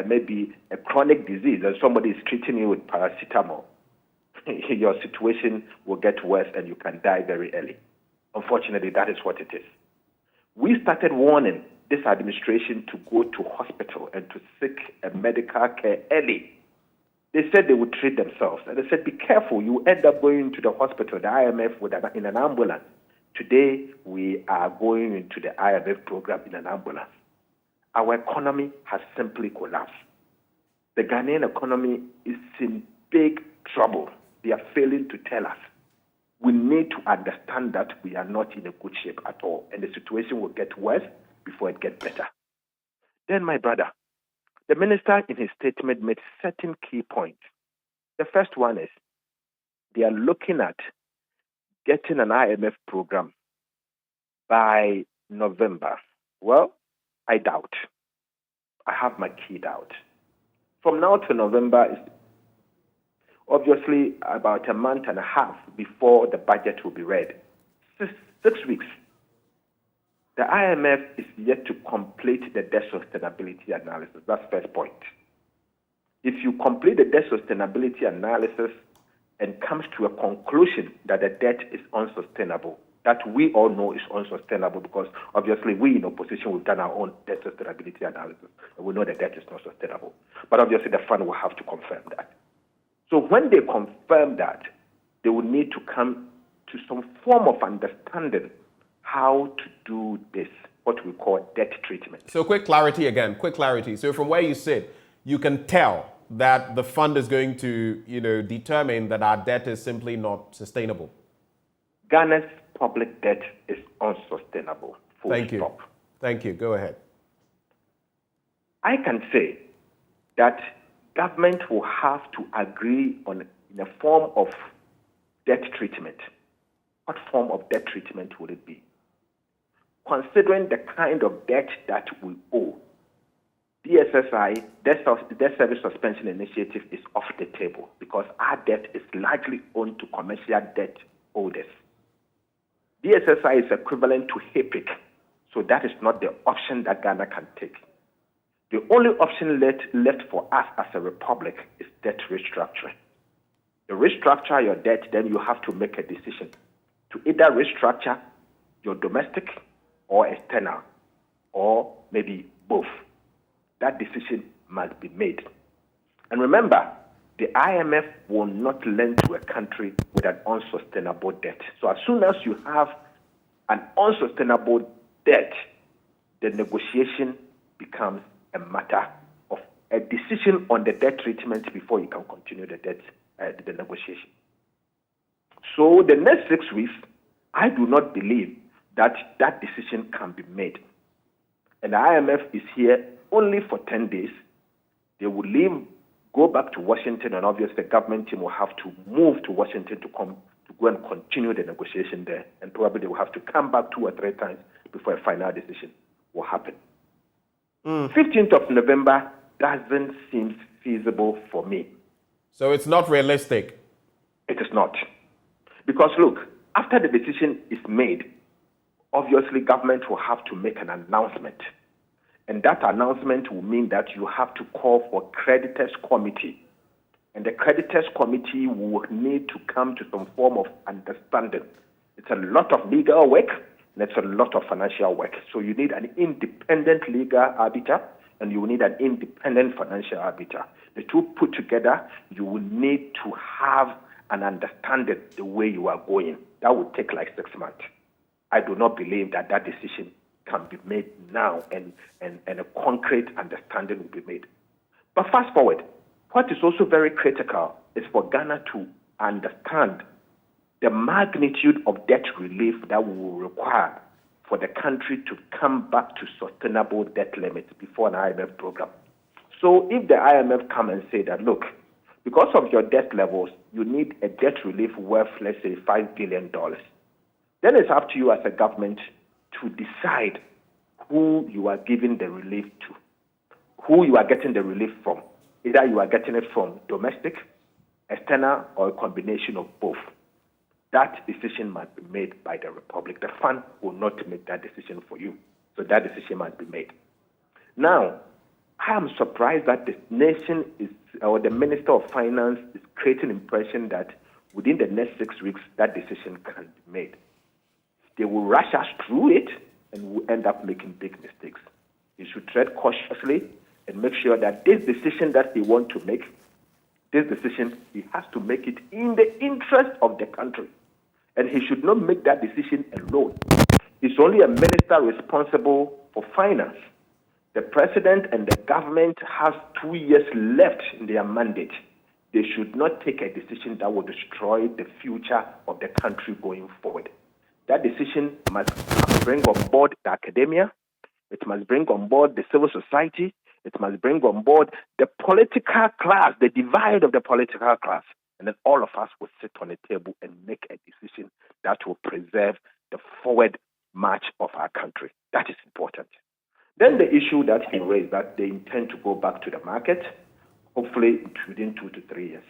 maybe a chronic disease and somebody is treating you with paracetamol, your situation will get worse and you can die very early. Unfortunately, that is what it is. We started warning this administration to go to hospital and to seek a medical care early. They said they would treat themselves. And they said, be careful, you end up going to the hospital, the IMF, in an ambulance. Today, we are going into the IMF program in an ambulance. Our economy has simply collapsed. The Ghanaian economy is in big trouble. They are failing to tell us. We need to understand that we are not in a good shape at all, and the situation will get worse before it gets better. Then, my brother, the minister in his statement made certain key points. The first one is they are looking at getting an IMF program by November. Well, I doubt. I have my key doubt. From now to November is obviously about a month and a half before the budget will be read. 6 weeks. The IMF is yet to complete the debt sustainability analysis. That's the first point. If you complete the debt sustainability analysis and comes to a conclusion that the debt is unsustainable, that we all know is unsustainable because obviously we in opposition, we've done our own debt sustainability analysis and we know the debt is not sustainable. But obviously the fund will have to confirm that. So when they confirm that, they will need to come to some form of understanding how to do this, what we call debt treatment. So quick clarity again, quick clarity. So from where you sit, you can tell that the fund is going to, determine that our debt is simply not sustainable. Ghana's public debt is unsustainable. Thank you. Thank you. Go ahead. I can say that government will have to agree on in a form of debt treatment. What form of debt treatment will it be? Considering the kind of debt that we owe, DSSI, Debt Service Suspension Initiative, is off the table because our debt is largely owed to commercial debt holders. DSSI is equivalent to HIPIC, so that is not the option that Ghana can take. The only option left for us as a republic is debt restructuring. You restructure your debt, then you have to make a decision to either restructure your domestic or external, or maybe both. That decision must be made. And remember, the IMF will not lend to a country with an unsustainable debt. So as soon as you have an unsustainable debt, the negotiation becomes a matter of a decision on the debt treatment before you can continue the negotiation. So the next 6 weeks, I do not believe that decision can be made. And the IMF is here only for 10 days. They will leave, go back to Washington, and obviously the government team will have to move to Washington to go and continue the negotiation there. And probably they will have to come back 2 or 3 times before a final decision will happen. 15th of November doesn't seem feasible for me. So it's not realistic? It is not. Because look, after the decision is made, obviously government will have to make an announcement. And that announcement will mean that you have to call for creditors committee. And the creditors committee will need to come to some form of understanding. It's a lot of legal work and it's a lot of financial work. So you need an independent legal arbiter and you will need an independent financial arbiter. The two put together, you will need to have an understanding the way you are going. That would take like 6 months. I do not believe that decision can be made now and a concrete understanding will be made. But fast forward, what is also very critical is for Ghana to understand the magnitude of debt relief that we will require for the country to come back to sustainable debt limits before an IMF program. So if the IMF come and say that, look, because of your debt levels, you need a debt relief worth, let's say, $5 billion. Then it's up to you as a government to decide who you are giving the relief to, who you are getting the relief from. Either you are getting it from domestic, external, or a combination of both. That decision must be made by the Republic. The fund will not make that decision for you. So that decision must be made. Now, I am surprised that the nation is, or the Minister of Finance is creating impression that within the next 6 weeks, that decision can be made. They will rush us through it and we'll end up making big mistakes. He should tread cautiously and make sure that this decision that they want to make, this decision, he has to make it in the interest of the country. And he should not make that decision alone. He's only a minister responsible for finance. The president and the government have 2 years left in their mandate. They should not take a decision that will destroy the future of the country going forward. That decision must bring on board the academia. It must bring on board the civil society. It must bring on board the political class, the divide of the political class. And then all of us will sit on a table and make a decision that will preserve the forward march of our country. That is important. Then the issue that he raised, that they intend to go back to the market, hopefully within 2 to 3 years.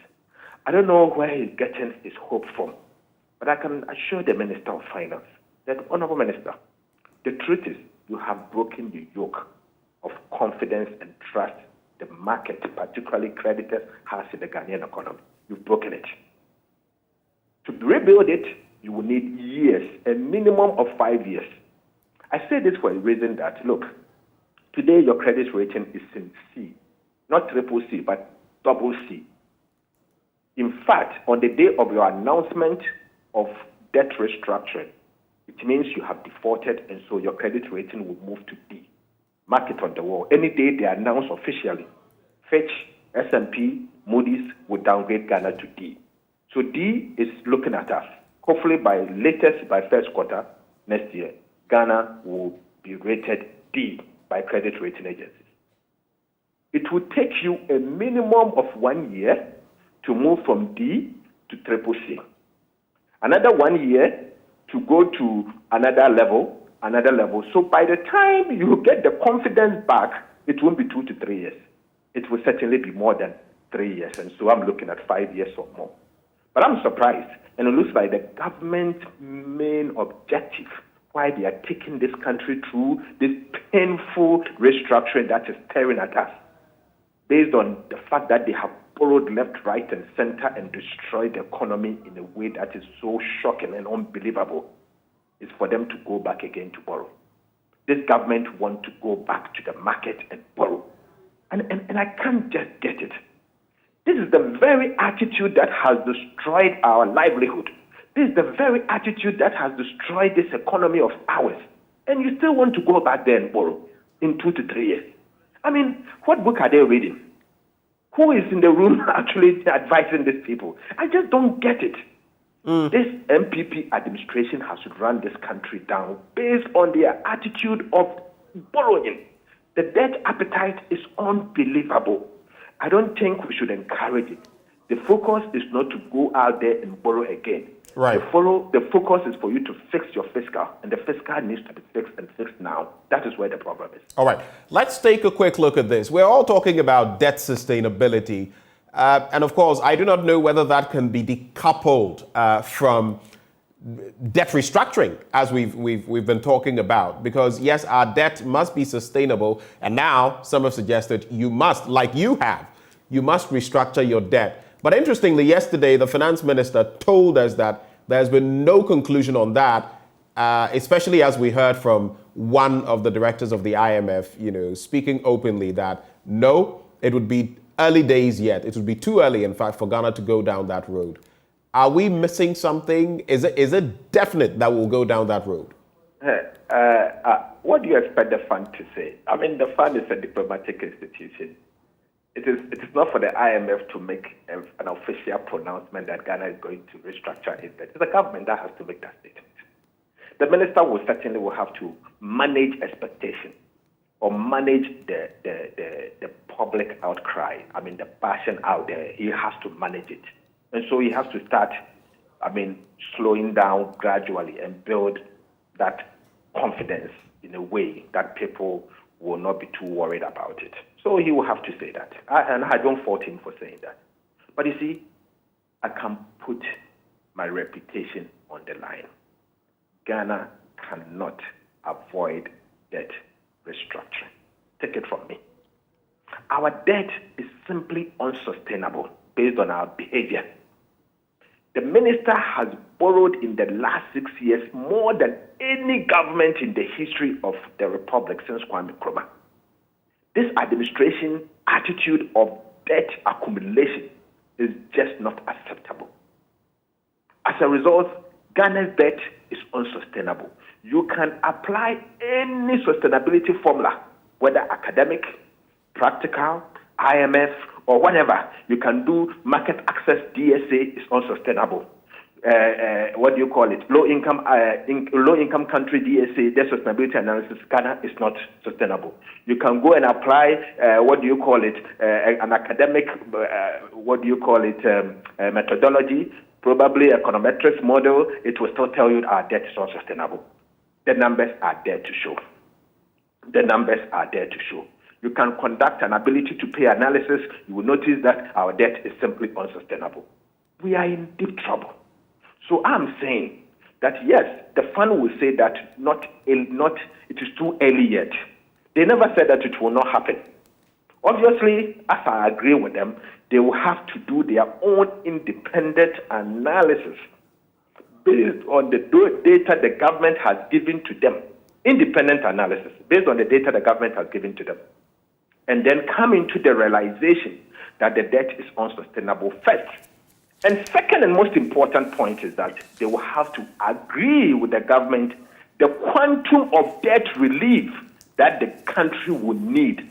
I don't know where he's getting his hope from, but I can assure the Minister of Finance that, Honorable Minister, the truth is you have broken the yoke of confidence and trust the market, particularly creditors, has in the Ghanaian economy. You've broken it. To rebuild it, you will need years, a minimum of 5 years. I say this for a reason that, look, today your credit rating is in C, not triple C, but double C. In fact, on the day of your announcement of debt restructuring, it means you have defaulted, and so your credit rating will move to D. Mark it on the wall. Any day they announce officially, Fitch, S&P, Moody's will downgrade Ghana to D. So D is looking at us. Hopefully by first quarter next year, Ghana will be rated D by credit rating agencies. It will take you a minimum of 1 year to move from D to triple C. Another 1 year to go to another level. So by the time you get the confidence back, it won't be 2 to 3 years. It will certainly be more than 3 years. And so I'm looking at 5 years or more. But I'm surprised. And it looks like the government's main objective, why they are taking this country through this painful restructuring that is tearing at us, based on the fact that they have borrowed left, right, and center and destroyed the economy in a way that is so shocking and unbelievable, is for them to go back again to borrow. This government wants to go back to the market and borrow. And I can't just get it. This is the very attitude that has destroyed our livelihood. This is the very attitude that has destroyed this economy of ours. And you still want to go back there and borrow in 2 to 3 years. I mean, what book are they reading? Who is in the room actually advising these people? I just don't get it. This MPP administration has run this country down based on their attitude of borrowing. The debt appetite is unbelievable. I don't think we should encourage it. The focus is not to go out there and borrow again. Right. The focus is for you to fix your fiscal, and the fiscal needs to be fixed and fixed now. That is where the problem is. All right. Let's take a quick look at this. We're all talking about debt sustainability. And of course, I do not know whether that can be decoupled from debt restructuring, as we've been talking about. Because yes, our debt must be sustainable. And now some have suggested you must restructure your debt. But interestingly, yesterday, the finance minister told us that there's been no conclusion on that, especially as we heard from one of the directors of the IMF, speaking openly that no, it would be early days yet. It would be too early, in fact, for Ghana to go down that road. Are we missing something? Is it definite that we'll go down that road? What do you expect the fund to say? I mean, the fund is a diplomatic institution. It is not for the IMF to make an official pronouncement that Ghana is going to restructure its debt. It's the government that has to make that statement. The minister will certainly have to manage expectation or manage the public outcry. I mean, the passion out there. He has to manage it. And so he has to start, slowing down gradually and build that confidence in a way that people will not be too worried about it. So he will have to say that. And I don't fault him for saying that. But you see, I can put my reputation on the line. Ghana cannot avoid debt restructuring. Take it from me. Our debt is simply unsustainable based on our behavior. The minister has borrowed in the last 6 years more than any government in the history of the Republic since Kwame Nkrumah. This administration attitude of debt accumulation is just not acceptable. As a result, Ghana's debt is unsustainable. You can apply any sustainability formula, whether academic, practical, IMF, or whatever. You can do market access DSA is unsustainable. What do you call it? Low income country DSA, their sustainability analysis, Ghana is not sustainable. You can go and apply an academic methodology, probably econometrics model. It will still tell you our debt is unsustainable. The numbers are there to show. You can conduct an ability to pay analysis. You will notice that our debt is simply unsustainable. We are in deep trouble. So I'm saying that yes, the fund will say that it is too early yet. They never said that it will not happen. Obviously, as I agree with them, they will have to do their own independent analysis based on the data the government has given to them. Independent analysis based on the data the government has given to them. And then coming to the realization that the debt is unsustainable first. And second and most important point is that they will have to agree with the government the quantum of debt relief that the country would need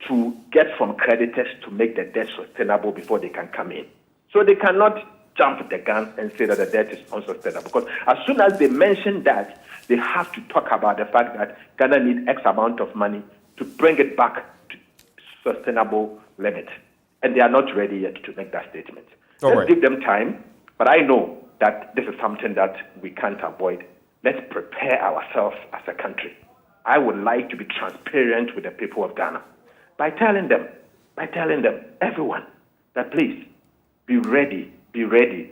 to get from creditors to make the debt sustainable before they can come in. So they cannot jump the gun and say that the debt is unsustainable. Because as soon as they mention that, they have to talk about the fact that Ghana needs X amount of money to bring it back to sustainable limit. And they are not ready yet to make that statement. Let's give them time, but I know that this is something that we can't avoid. Let's prepare ourselves as a country. I would like to be transparent with the people of Ghana by telling them, everyone, that please be ready,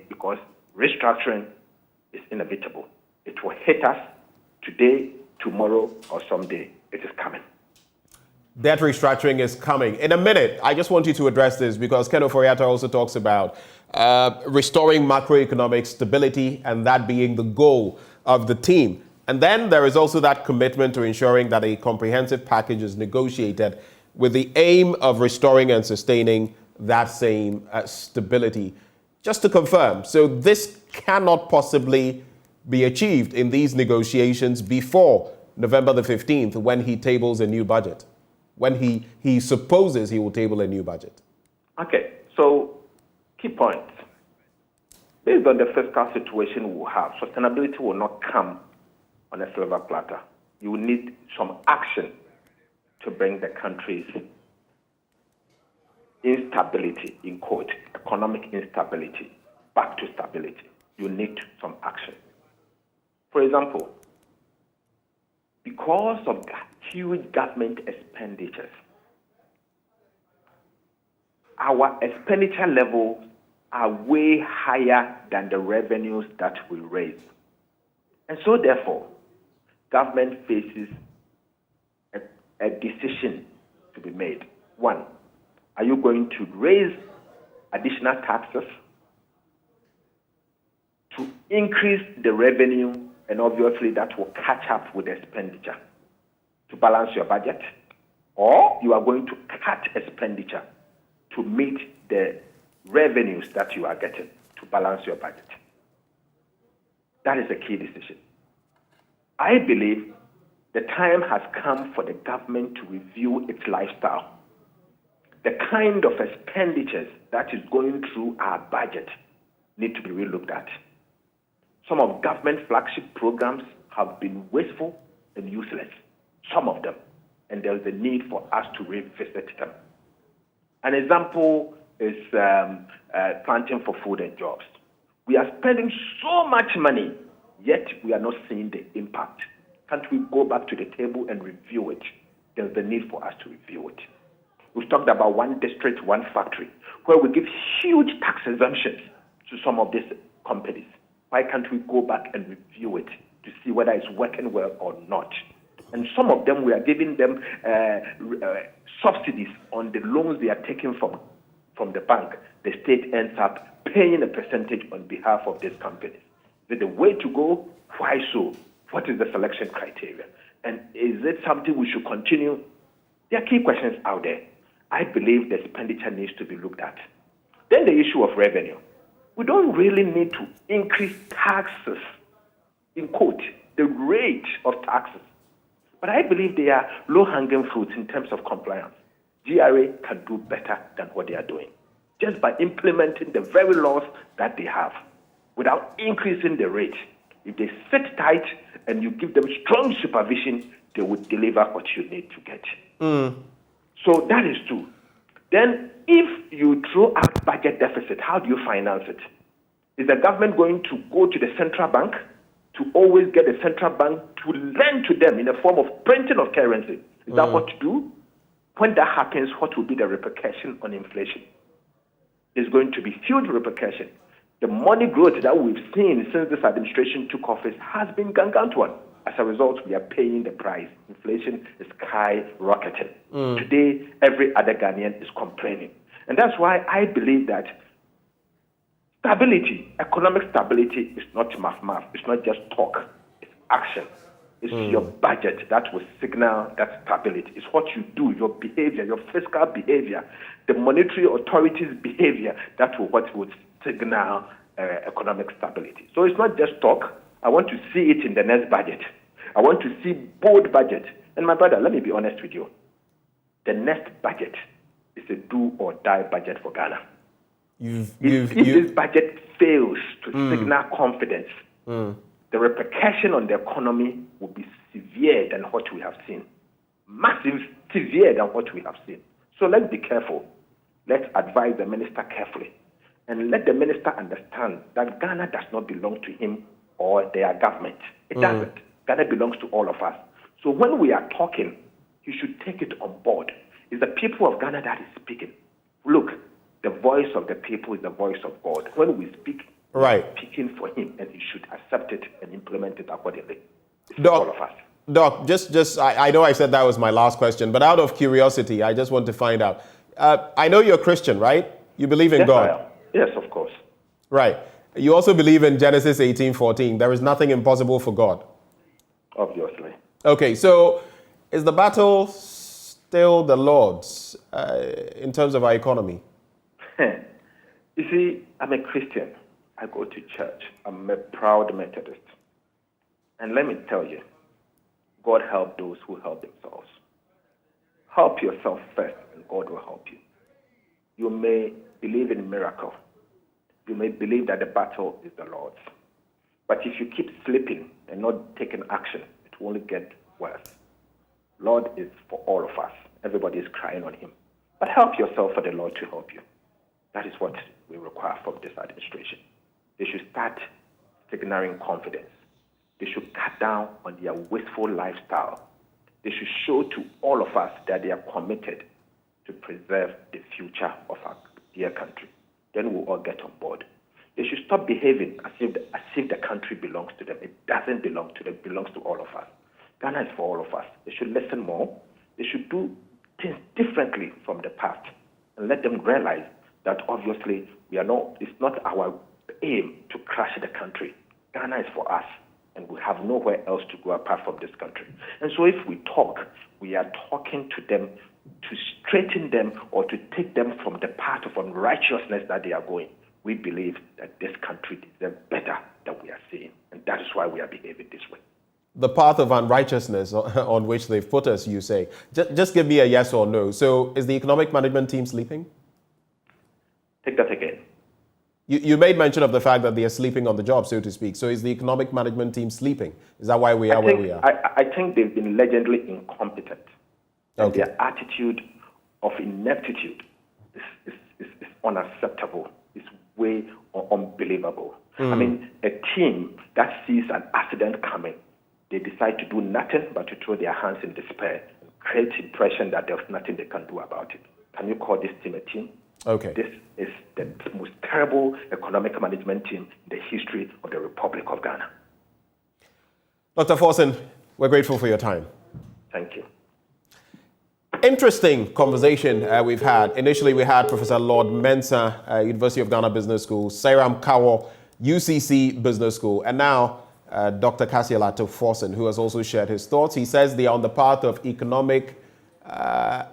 because restructuring is inevitable. It will hit us today, tomorrow, or someday. It is coming. Debt restructuring is coming. In a minute, I just want you to address this because Ken Oforiatta also talks about restoring macroeconomic stability and that being the goal of the team. And then there is also that commitment to ensuring that a comprehensive package is negotiated with the aim of restoring and sustaining that same stability. Just to confirm, so this cannot possibly be achieved in these negotiations before November the 15th when he tables a new budget, when he supposes he will table a new budget. Okay, so key points. Based on the fiscal situation we will have, sustainability will not come on a silver platter. You will need some action to bring the country's instability, in quote, economic instability, back to stability. You need some action. For example, because of huge government expenditures, our expenditure levels are way higher than the revenues that we raise. And so therefore, government faces a decision to be made. One, are you going to raise additional taxes to increase the revenue, and obviously that will catch up with the expenditure to balance your budget, or you are going to cut expenditure to meet the revenues that you are getting to balance your budget? That is a key decision. I believe the time has come for the government to review its lifestyle. The kind of expenditures that is going through our budget need to be relooked at. Some of government flagship programs have been wasteful and useless, some of them, and there is a need for us to revisit them. An example is planting for food and jobs. We are spending so much money, yet we are not seeing the impact. Can't we go back to the table and review it? There's the need for us to review it. We've talked about one district, one factory, where we give huge tax exemptions to some of these companies. Why can't we go back and review it to see whether it's working well or not? And some of them, we are giving them subsidies on the loans they are taking from the bank. The state ends up paying a percentage on behalf of these companies. Is it the way to go? Why so? What is the selection criteria? And is it something we should continue? There are key questions out there. I believe the expenditure needs to be looked at. Then the issue of revenue. We don't really need to increase taxes, in quote, the rate of taxes. But I believe they are low-hanging fruits in terms of compliance. GRA can do better than what they are doing, just by implementing the very laws that they have without increasing the rate. If they sit tight and you give them strong supervision, they would deliver what you need to get. So that is two. Then if you throw out budget deficit, how do you finance it? Is the government going to go to the central bank to always get the central bank to lend to them in the form of printing of currency? Is that what to do? When that happens, what will be the repercussion on inflation? There's going to be huge repercussion. The money growth that we've seen since this administration took office has been gargantuan. As a result, we are paying the price. Inflation is skyrocketing. Today, every other Ghanaian is complaining. And that's why I believe that stability, economic stability, is not math. It's not just talk. It's action. It's your budget that will signal that stability. It's what you do, your behavior, your fiscal behavior, the monetary authorities' behavior that would signal economic stability. So it's not just talk. I want to see it in the next budget. I want to see bold budget. And my brother, let me be honest with you. The next budget is a do or die budget for Ghana. If this budget fails to signal confidence, the repercussion on the economy will be severe than what we have seen. Massive, severe than what we have seen. So let's be careful. Let's advise the minister carefully. And let the minister understand that Ghana does not belong to him or their government. It doesn't. Ghana belongs to all of us. So when we are talking, you should take it on board. It's the people of Ghana that is speaking. Look, the voice of the people is the voice of God. When we speak, we're speaking for him, and he should accept it and implement it accordingly. It's for all of us. Doc, I know I said that was my last question, but out of curiosity, I just want to find out. I know you're a Christian, right? You believe in God? I am. Yes, of course. Right. You also believe in Genesis 18:14. There is nothing impossible for God. Obviously. Okay, so is the battle still the Lord's in terms of our economy? You see, I'm a Christian. I go to church. I'm a proud Methodist. And let me tell you, God help those who help themselves. Help yourself first, and God will help you. You may believe in miracle. You may believe that the battle is the Lord's. But if you keep sleeping and not taking action, it will only get worse. Lord is for all of us. Everybody is crying on him. But help yourself for the Lord to help you. That is what we require from this administration. They should start signaling confidence. They should cut down on their wasteful lifestyle. They should show to all of us that they are committed to preserve the future of our dear country. Then we'll all get on board. They should stop behaving as if the country belongs to them. It doesn't belong to them. It belongs to all of us. Ghana is for all of us. They should listen more. They should do things differently from the past and let them realize that obviously it's not our aim to crash the country. Ghana is for us, and we have nowhere else to go apart from this country. And so if we talk, we are talking to them to straighten them or to take them from the path of unrighteousness that they are going. We believe that this country deserves better than we are seeing, and that is why we are behaving this way. The path of unrighteousness on which they've put us, you say. Just give me a yes or no. So is the economic management team sleeping? Take that again. You made mention of the fact that they are sleeping on the job, so to speak. So is the economic management team sleeping? Is that why we are where we are? I think they've been legendly incompetent. And Okay. their attitude of ineptitude is unacceptable. It's way unbelievable. I mean, a team that sees an accident coming, they decide to do nothing but to throw their hands in despair and create the impression that there's nothing they can do about it. Can you call this team a team? Okay. This is the most terrible economic management team in the history of the Republic of Ghana. Dr. Forson, we're grateful for your time. Thank you. Interesting conversation we've had. Initially, we had Professor Lord Mensah, University of Ghana Business School, Sairam Kawo, UCC Business School, and now Dr. Kasialato Forson, who has also shared his thoughts. He says they are on the path of economic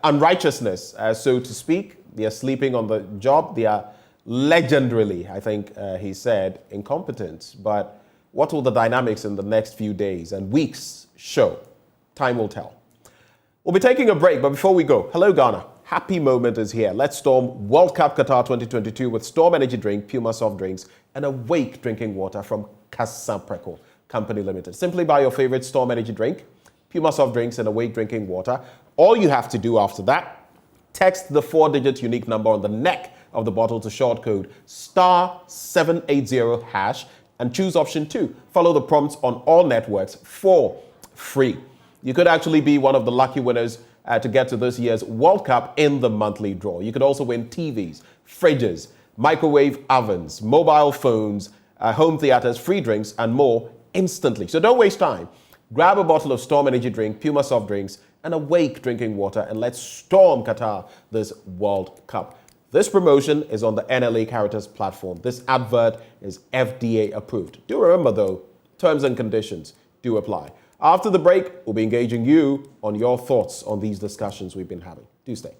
unrighteousness, so to speak. They are sleeping on the job. They are legendarily, I think he said, incompetent. But what will the dynamics in the next few days and weeks show? Time will tell. We'll be taking a break, but before we go, hello Ghana. Happy moment is here. Let's storm World Cup Qatar 2022 with Storm Energy Drink, Puma Soft Drinks, and Awake Drinking Water from Kasapreko Company Limited. Simply buy your favorite Storm Energy Drink, Puma Soft Drinks, and Awake Drinking Water. All you have to do after that, text the 4-digit unique number on the neck of the bottle to short code *780# and choose option 2. Follow the prompts on all networks for free. You could actually be one of the lucky winners to get to this year's World Cup in the monthly draw. You could also win TVs, fridges, microwave ovens, mobile phones, home theaters, free drinks, and more instantly. So don't waste time. Grab a bottle of Storm Energy Drink, Puma Soft Drinks, and Awake Drinking Water, and let's storm Qatar this World Cup. This promotion is on the NLA Caritas platform. This advert is FDA approved. Do remember though, terms and conditions do apply. After the break, we'll be engaging you on your thoughts on these discussions we've been having. Do stay.